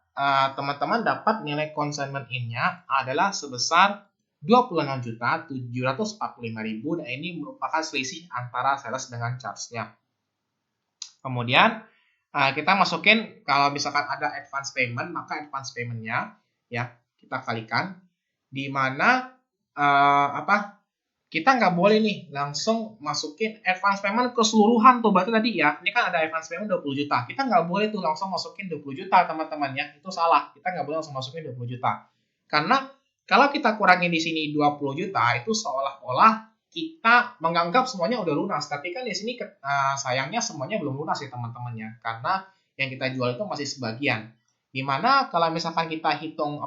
teman-teman dapat nilai consignment in-nya adalah sebesar 26.745.000 dan ini merupakan selisih antara sales dengan charge-nya. Kemudian kita masukin kalau misalkan ada advance payment, maka advance payment-nya ya kita kalikan di mana kita nggak boleh nih langsung masukin advance payment keseluruhan tuh. Berarti tadi ya, ini kan ada advance payment 20 juta. Kita nggak boleh tuh langsung masukin 20 juta, teman-teman ya. Itu salah. Kita nggak boleh langsung masukin 20 juta. Karena kalau kita kurangin di sini 20 juta, itu seolah-olah kita menganggap semuanya udah lunas. Tapi kan di sini sayangnya semuanya belum lunas ya, teman-teman ya. Karena yang kita jual itu masih sebagian. Dimana kalau misalkan kita hitung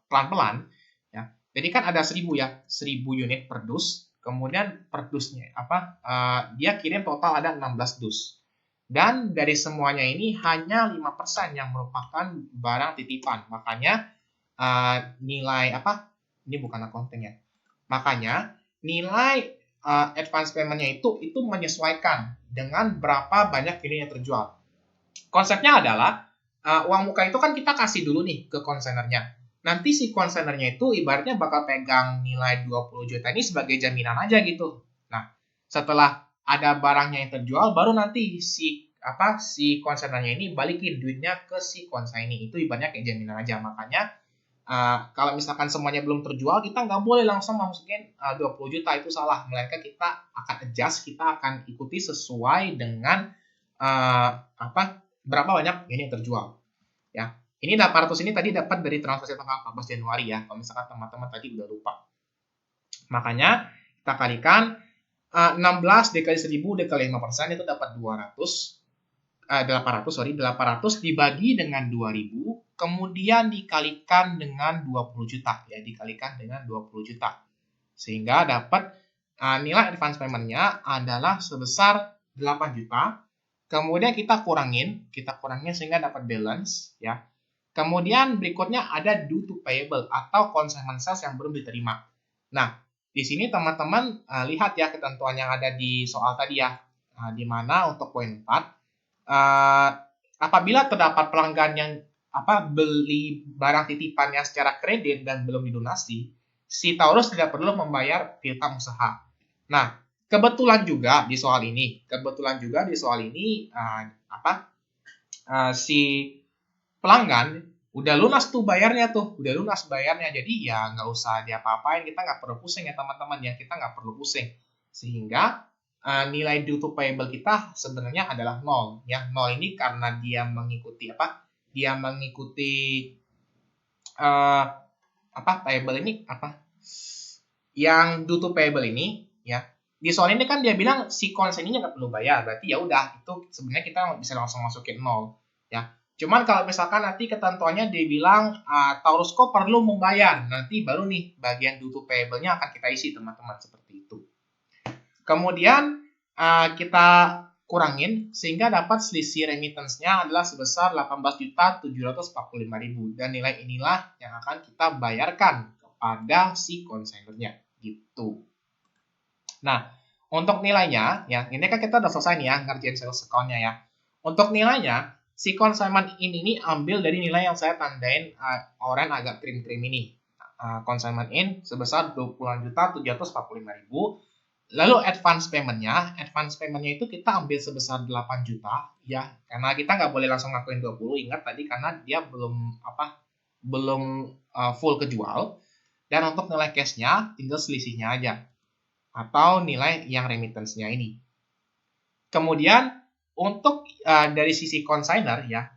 pelan-pelan, ya. Jadi kan ada 1000 ya, 1000 unit per dus. Kemudian per dusnya dia kirim total ada 16 dus. Dan dari semuanya ini hanya 5% yang merupakan barang titipan. Makanya nilai ini bukan accounting ya. Makanya nilai advance payment-nya itu menyesuaikan dengan berapa banyak unit yang terjual. Konsepnya adalah uang muka itu kan kita kasih dulu nih ke konsainernya. Nanti si konsainernya itu ibaratnya bakal pegang nilai 20 juta ini sebagai jaminan aja gitu. Nah, setelah ada barangnya yang terjual, baru nanti si konsainernya ini balikin duitnya ke si konsaini. Itu ibaratnya kayak jaminan aja. Makanya kalau misalkan semuanya belum terjual, kita nggak boleh langsung masukin 20 juta, itu salah. Melainkan kita akan adjust, kita akan ikuti sesuai dengan berapa banyak ini yang terjual. Ya. Ini 800 ini tadi dapat dari transaksi tanggal 14 Januari ya. Kalau misalkan teman-teman tadi udah lupa. Makanya kita kalikan 16 dikali 1000 dikali 5% itu dapat 800 dibagi dengan 2000, kemudian dikalikan dengan 20 juta ya, dikalikan dengan 20 juta. Sehingga dapat nilai advance payment-nya adalah sebesar 8 juta. Kemudian kita kurangin sehingga dapat balance ya. Kemudian berikutnya ada due to payable atau consignment sales yang belum diterima. Nah, di sini teman-teman lihat ya ketentuan yang ada di soal tadi ya. Di mana untuk poin 4, apabila terdapat pelanggan yang beli barang titipannya secara kredit dan belum dilunasi, si Taurus tidak perlu membayar piutang usaha. Nah, kebetulan juga di soal ini si pelanggan udah lunas bayarnya. Jadi ya nggak usah diapa-apain, kita nggak perlu pusing ya teman-teman ya, sehingga nilai due to payable kita sebenarnya adalah 0 ya. 0 ini karena dia mengikuti payable ini yang due to payable ini ya. Di soal ini kan dia bilang si konsaininya nggak perlu bayar, berarti ya udah, itu sebenarnya kita bisa langsung masukin 0 ya. Cuman kalau misalkan nanti ketentuannya dia bilang Taurus kok perlu membayar, nanti baru nih bagian due to payable-nya akan kita isi teman-teman, seperti itu. Kemudian kita kurangin sehingga dapat selisih remittance-nya adalah sebesar 18.745.000, dan nilai inilah yang akan kita bayarkan kepada si konsainernya gitu. Nah, untuk nilainya ya, ini kan kita udah selesai nih ya ngerjain sales account-nya ya. Untuk nilainya, si consignment ini ambil dari nilai yang saya tandain oranye agak krim-krim ini. Consignment in sebesar 20.745.000. Lalu advance payment-nya itu kita ambil sebesar 8 juta ya. Karena kita nggak boleh langsung ngakuin 20, ingat tadi, karena dia belum full kejual. Dan untuk nilai cash-nya tinggal selisihnya aja, atau nilai yang remittance-nya ini. Kemudian untuk dari sisi consignor ya,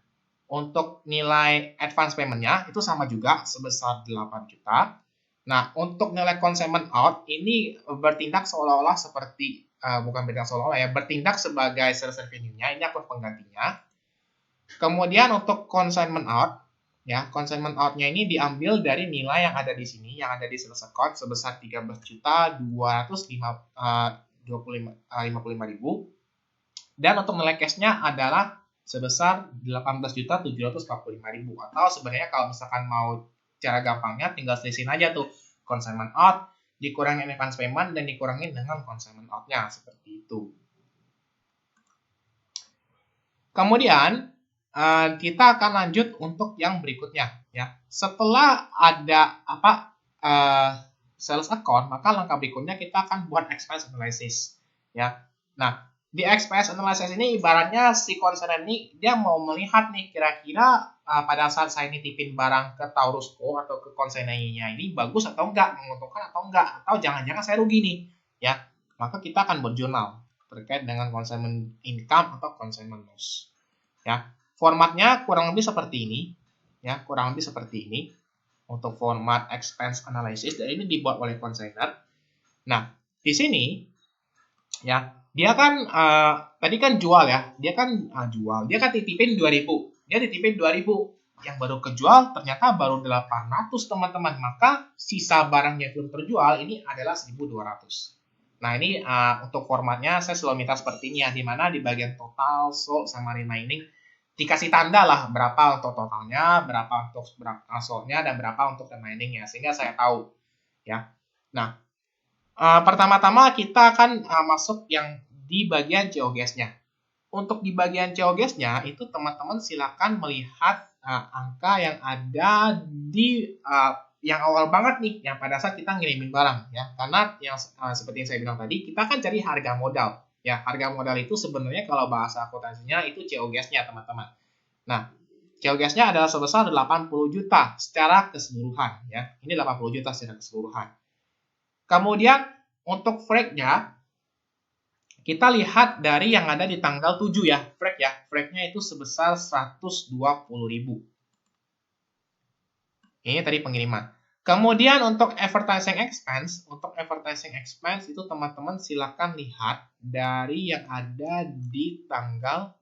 untuk nilai advance payment-nya itu sama juga sebesar 8 juta. Nah, untuk nilai consignment out ini bertindak seolah-olah seperti bertindak sebagai sales revenue-nya, ini akun penggantinya. Kemudian untuk consignment out ya, consignment out-nya ini diambil dari nilai yang ada di sini, yang ada di sales account sebesar 13.255.000. Dan untuk nilai cash-nya adalah sebesar 18.745.000. Atau sebenarnya kalau misalkan mau cara gampangnya tinggal selisin aja tuh consignment out dikurangin advance payment dan dikurangin dengan consignment out-nya, seperti itu. Kemudian kita akan lanjut untuk yang berikutnya ya. Setelah ada sales account, maka langkah berikutnya kita akan buat expense analysis ya. Nah, Di XPS analysis ini ibaratnya si konsumen ini dia mau melihat nih kira-kira pada saat saya nitipin barang ke Taurusco atau ke konsinyenya ini bagus atau enggak, menguntungkan atau enggak, atau jangan-jangan saya rugi nih, ya. Maka kita akan berjurnal terkait dengan consignment income atau consignment loss. Ya, formatnya kurang lebih seperti ini, ya, kurang lebih seperti ini untuk format expense analysis, dan ini dibuat oleh consigner. Nah, di sini ya dia kan tadi kan jual ya, dia kan jual, dia kan titipin 2000, dia titipin 2000, yang baru kejual ternyata baru 800 teman-teman, maka sisa barangnya belum terjual ini adalah 1200. Nah ini untuk formatnya saya selalu minta seperti ini ya, dimana di bagian total, sold, sama remaining dikasih tanda lah berapa untuk totalnya, berapa untuk sold-nya, dan berapa untuk remaining-nya, sehingga saya tahu ya. Nah pertama-tama kita akan masuk yang di bagian GeoGuessr-nya. Untuk di bagian GeoGuessr-nya itu teman-teman silakan melihat angka yang ada di yang awal banget nih, yang pada saat kita ngirimin barang ya. Karena yang seperti yang saya bilang tadi, kita kan cari harga modal. Ya, harga modal itu sebenarnya kalau bahasa akuntansinya itu GeoGuessr-nya, teman-teman. Nah, GeoGuessr-nya adalah sebesar 80 juta secara keseluruhan ya. Ini 80 juta secara keseluruhan. Kemudian untuk frag-nya kita lihat dari yang ada di tanggal 7 ya, frag ya. Frag-nya itu sebesar 120.000. Ini tadi pengiriman. Kemudian untuk advertising expense itu teman-teman silakan lihat dari yang ada di tanggal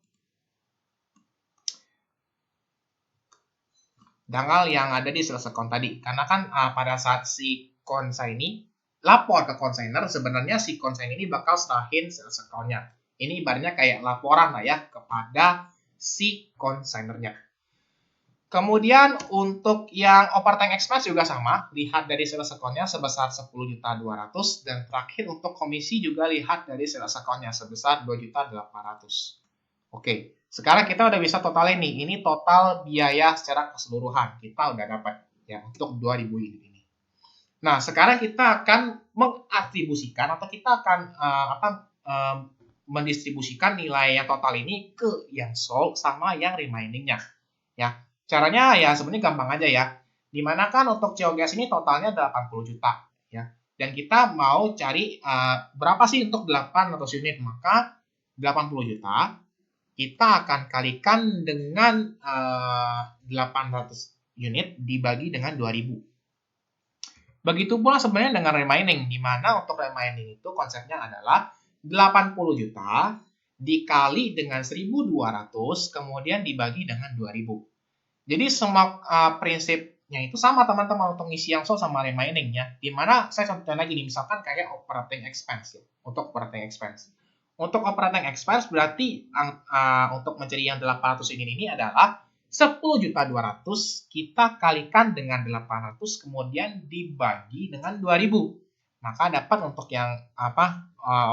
yang ada di sales account tadi. Karena kan pada saat si consignee lapor ke consigner, sebenarnya si consigner ini bakal serahin sales account-nya. Ini ibaratnya kayak laporan lah ya kepada si consignernya. Kemudian untuk yang operating expense juga sama, lihat dari sales account-nya sebesar 10.200.000, dan terakhir untuk komisi juga lihat dari sales account-nya sebesar 2.800.000. Oke, sekarang kita udah bisa totalin nih. Ini total biaya secara keseluruhan kita udah dapat ya untuk 2000 unit ini. Nah, sekarang kita akan mengatribusikan atau kita akan mendistribusikan nilai yang total ini ke yang sold sama yang remaining-nya. Ya, caranya ya sebenarnya gampang aja ya. Dimana kan untuk GeoGuessr ini totalnya 80 juta ya. Dan kita mau cari berapa sih untuk 800 unit, maka 80 juta kita akan kalikan dengan 800 unit dibagi dengan 2000. Begitu pula sebenarnya dengan remaining, di mana untuk remaining itu konsepnya adalah 80 juta dikali dengan 1.200 kemudian dibagi dengan 2.000. Jadi semua prinsipnya itu sama teman-teman untuk ngisi yang sold sama remaining ya. Di mana saya contohnya lagi nih, misalkan kayak operating expense ya. Untuk operating expense. Untuk operating expense berarti untuk mencari yang 800 ini adalah 10.200.000 kita kalikan dengan 800 kemudian dibagi dengan 2000. Maka dapat untuk yang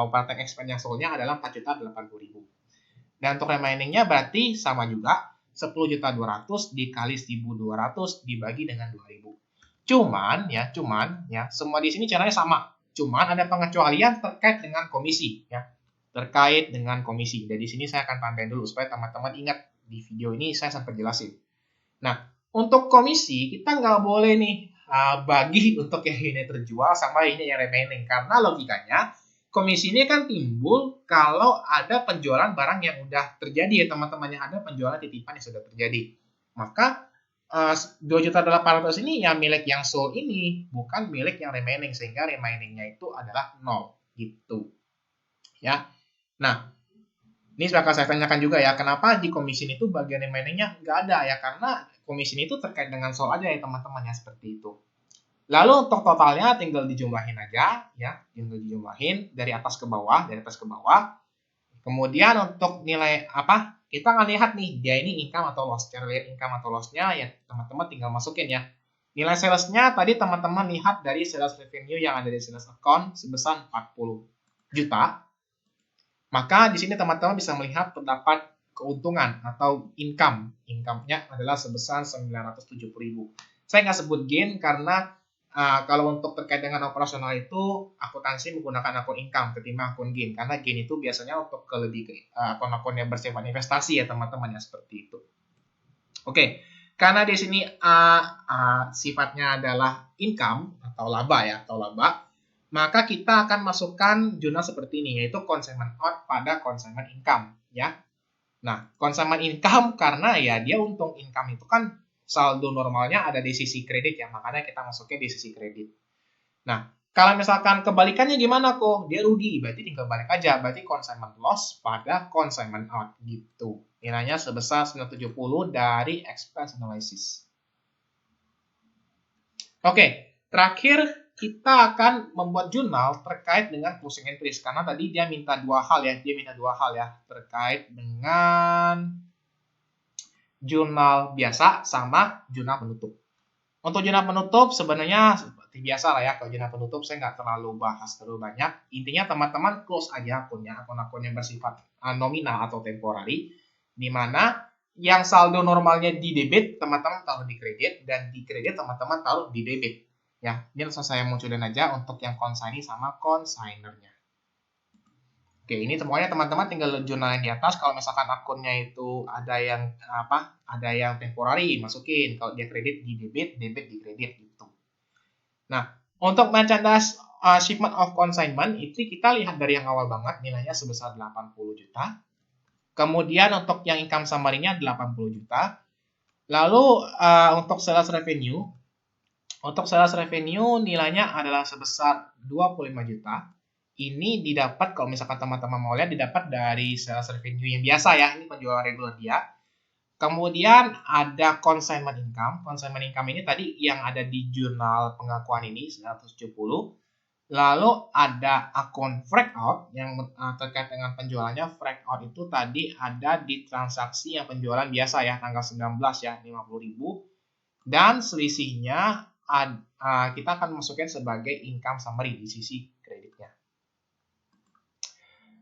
operating expense yang sold-nya adalah 4.080.000. Dan untuk remaining-nya berarti sama juga 10.200.000 dikali 1.200 dibagi dengan 2000. Cuman ya semua di sini caranya sama. Cuman ada pengecualian terkait dengan komisi ya. Terkait dengan komisi. Jadi sini saya akan tandain dulu supaya teman-teman ingat. Di video ini saya sempat jelasin. Nah, untuk komisi kita nggak boleh nih bagi untuk yang ini terjual sama ini yang remaining, karena logikanya komisi ini kan timbul kalau ada penjualan barang yang udah terjadi ya teman-teman, yang ada penjualan titipan yang sudah terjadi. Maka 2.800.000 ini yang milik yang sold ini, bukan milik yang remaining, sehingga remainingnya itu adalah 0 gitu. Ya. Nah, ini bakal saya tanyakan juga ya, kenapa di commission itu bagian remaining-nya nggak ada ya? Karena commission itu terkait dengan sold aja ya teman-teman ya, seperti itu. Lalu untuk totalnya tinggal dijumlahin aja ya, tinggal dijumlahin dari atas ke bawah, Kemudian untuk nilai kita nggak lihat nih, dia ini income atau loss. Cara lihat income atau loss-nya ya teman-teman tinggal masukin ya. Nilai sales-nya tadi teman-teman lihat dari sales revenue yang ada di sales account sebesar 40 juta. Maka di sini teman-teman bisa melihat terdapat keuntungan atau income. Income-nya adalah sebesar 970.000. Saya nggak sebut gain karena kalau untuk terkait dengan operasional itu, akuntansi menggunakan akun income ketimbang akun gain. Karena gain itu biasanya untuk lebih ke akun-akun yang bersifat investasi ya teman-teman ya, seperti itu. Oke, karena di sini sifatnya adalah income atau laba ya, maka kita akan masukkan jurnal seperti ini, yaitu consignment out pada consignment income ya. Nah, consignment income karena ya dia untung, income itu kan saldo normalnya ada di sisi kredit ya, makanya kita masukin di sisi kredit. Nah, kalau misalkan kebalikannya gimana kok? Dia rugi, berarti tinggal balik aja, berarti consignment loss pada consignment out gitu. Nilainya sebesar 970 dari expense analysis. Oke, terakhir kita akan membuat jurnal terkait dengan closing entries, karena tadi dia minta dua hal ya, terkait dengan jurnal biasa sama jurnal penutup. Untuk jurnal penutup sebenarnya seperti biasa lah ya, kalau jurnal penutup saya nggak terlalu bahas terlalu banyak. Intinya teman-teman close aja akunnya, akun-akun yang bersifat nominal atau temporary, di mana yang saldo normalnya di debit teman-teman taruh di kredit, dan di kredit teman-teman taruh di debit. Ya, ini langsung saya munculin aja untuk yang consignee sama consignernya. Oke, ini semuanya teman-teman tinggal jurnalin di atas. Kalau misalkan akunnya itu ada yang temporary, masukin. Kalau dia kredit di debit, debit di kredit gitu. Nah, untuk merchandise shipment of consignment itu kita lihat dari yang awal banget, nilainya sebesar 80 juta. Kemudian untuk yang income summary-nya 80 juta. Lalu untuk sales revenue nilainya adalah sebesar 25 juta. Ini didapat, kalau misalkan teman-teman mau lihat, didapat dari sales revenue yang biasa ya, ini penjualan reguler dia. Kemudian ada consignment income. Consignment income ini tadi yang ada di jurnal pengakuan ini 970. Lalu ada akun freak out yang terkait dengan penjualannya. Freak out itu tadi ada di transaksi yang penjualan biasa ya, tanggal 19 ya, 50.000. Dan selisihnya kita akan masukkan sebagai income summary di sisi kreditnya.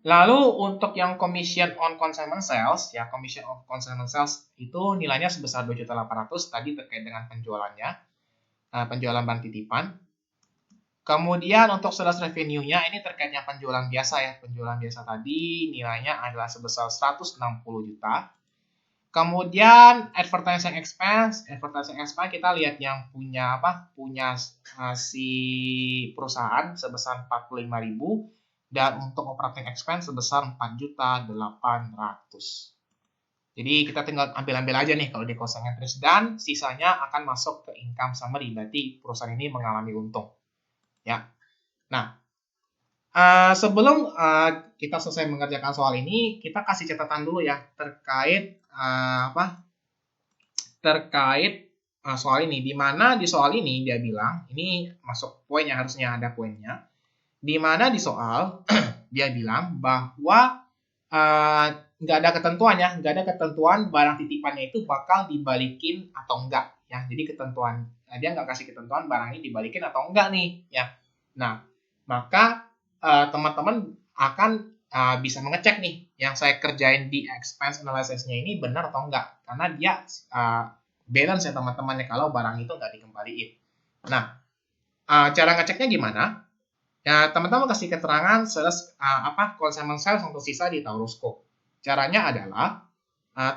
Lalu untuk yang commission on consignment sales ya, commission on consignment sales itu nilainya sebesar 2.800.000 tadi terkait dengan penjualannya, penjualan barang titipan. Kemudian untuk sales revenue-nya ini terkaitnya penjualan biasa ya, penjualan biasa tadi nilainya adalah sebesar 160 juta. Kemudian advertising expense kita lihat yang punya si perusahaan sebesar 45.000. Dan untuk operating expense sebesar 4.800.000. Jadi kita tinggal ambil aja nih kalau di costing entries, dan sisanya akan masuk ke income summary. Berarti perusahaan ini mengalami untung. Ya. Nah, sebelum kita selesai mengerjakan soal ini, kita kasih catatan dulu ya terkait soal ini. Di mana di soal ini dia bilang, ini masuk poinnya, harusnya ada poinnya. Di mana di soal dia bilang bahwa nggak ada ketentuan barang titipannya itu bakal dibalikin atau enggak ya. Jadi dia nggak kasih ketentuan barang ini dibalikin atau enggak nih ya. Nah, maka teman-teman akan bisa mengecek nih yang saya kerjain di expense analysis-nya ini benar atau enggak, karena dia balance ya teman-teman, kalau barang itu nggak dikembaliin. Nah, cara ngeceknya gimana? Ya, teman-teman kasih keterangan sales consignment sales untuk sisa di Taurusco. Caranya adalah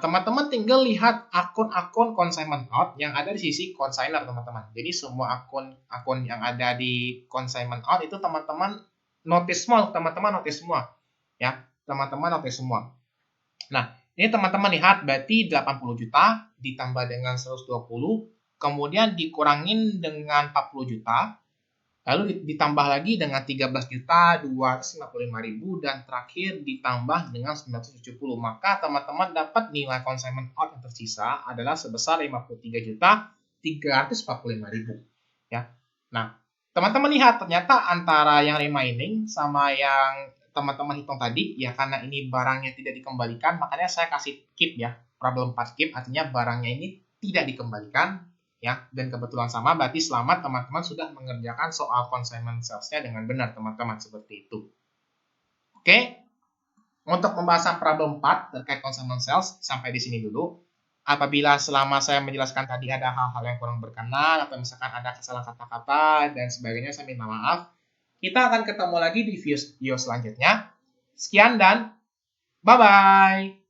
teman-teman tinggal lihat akun-akun consignment out yang ada di sisi consigner, teman-teman. Jadi semua akun yang ada di consignment out itu teman-teman notice semua. Ya, teman-teman notice semua. Nah, ini teman-teman lihat berarti 80 juta ditambah dengan 120, kemudian dikurangin dengan 40 juta. Lalu ditambah lagi dengan 13.255.000 dan terakhir ditambah dengan 970. Maka teman-teman dapat nilai consignment out yang tersisa adalah sebesar 53.345.000 ya. Nah, teman-teman lihat ternyata antara yang remaining sama yang teman-teman hitung tadi ya, karena ini barangnya tidak dikembalikan, makanya saya kasih keep ya. Problem 4 keep artinya barangnya ini tidak dikembalikan. Ya, dan kebetulan sama, berarti selamat teman-teman sudah mengerjakan soal consignment sales-nya dengan benar, teman-teman, seperti itu. Oke, untuk pembahasan problem 4 terkait consignment sales sampai di sini dulu. Apabila selama saya menjelaskan tadi ada hal-hal yang kurang berkenan atau misalkan ada kesalahan kata-kata dan sebagainya, saya minta maaf. Kita akan ketemu lagi di video selanjutnya. Sekian dan bye-bye.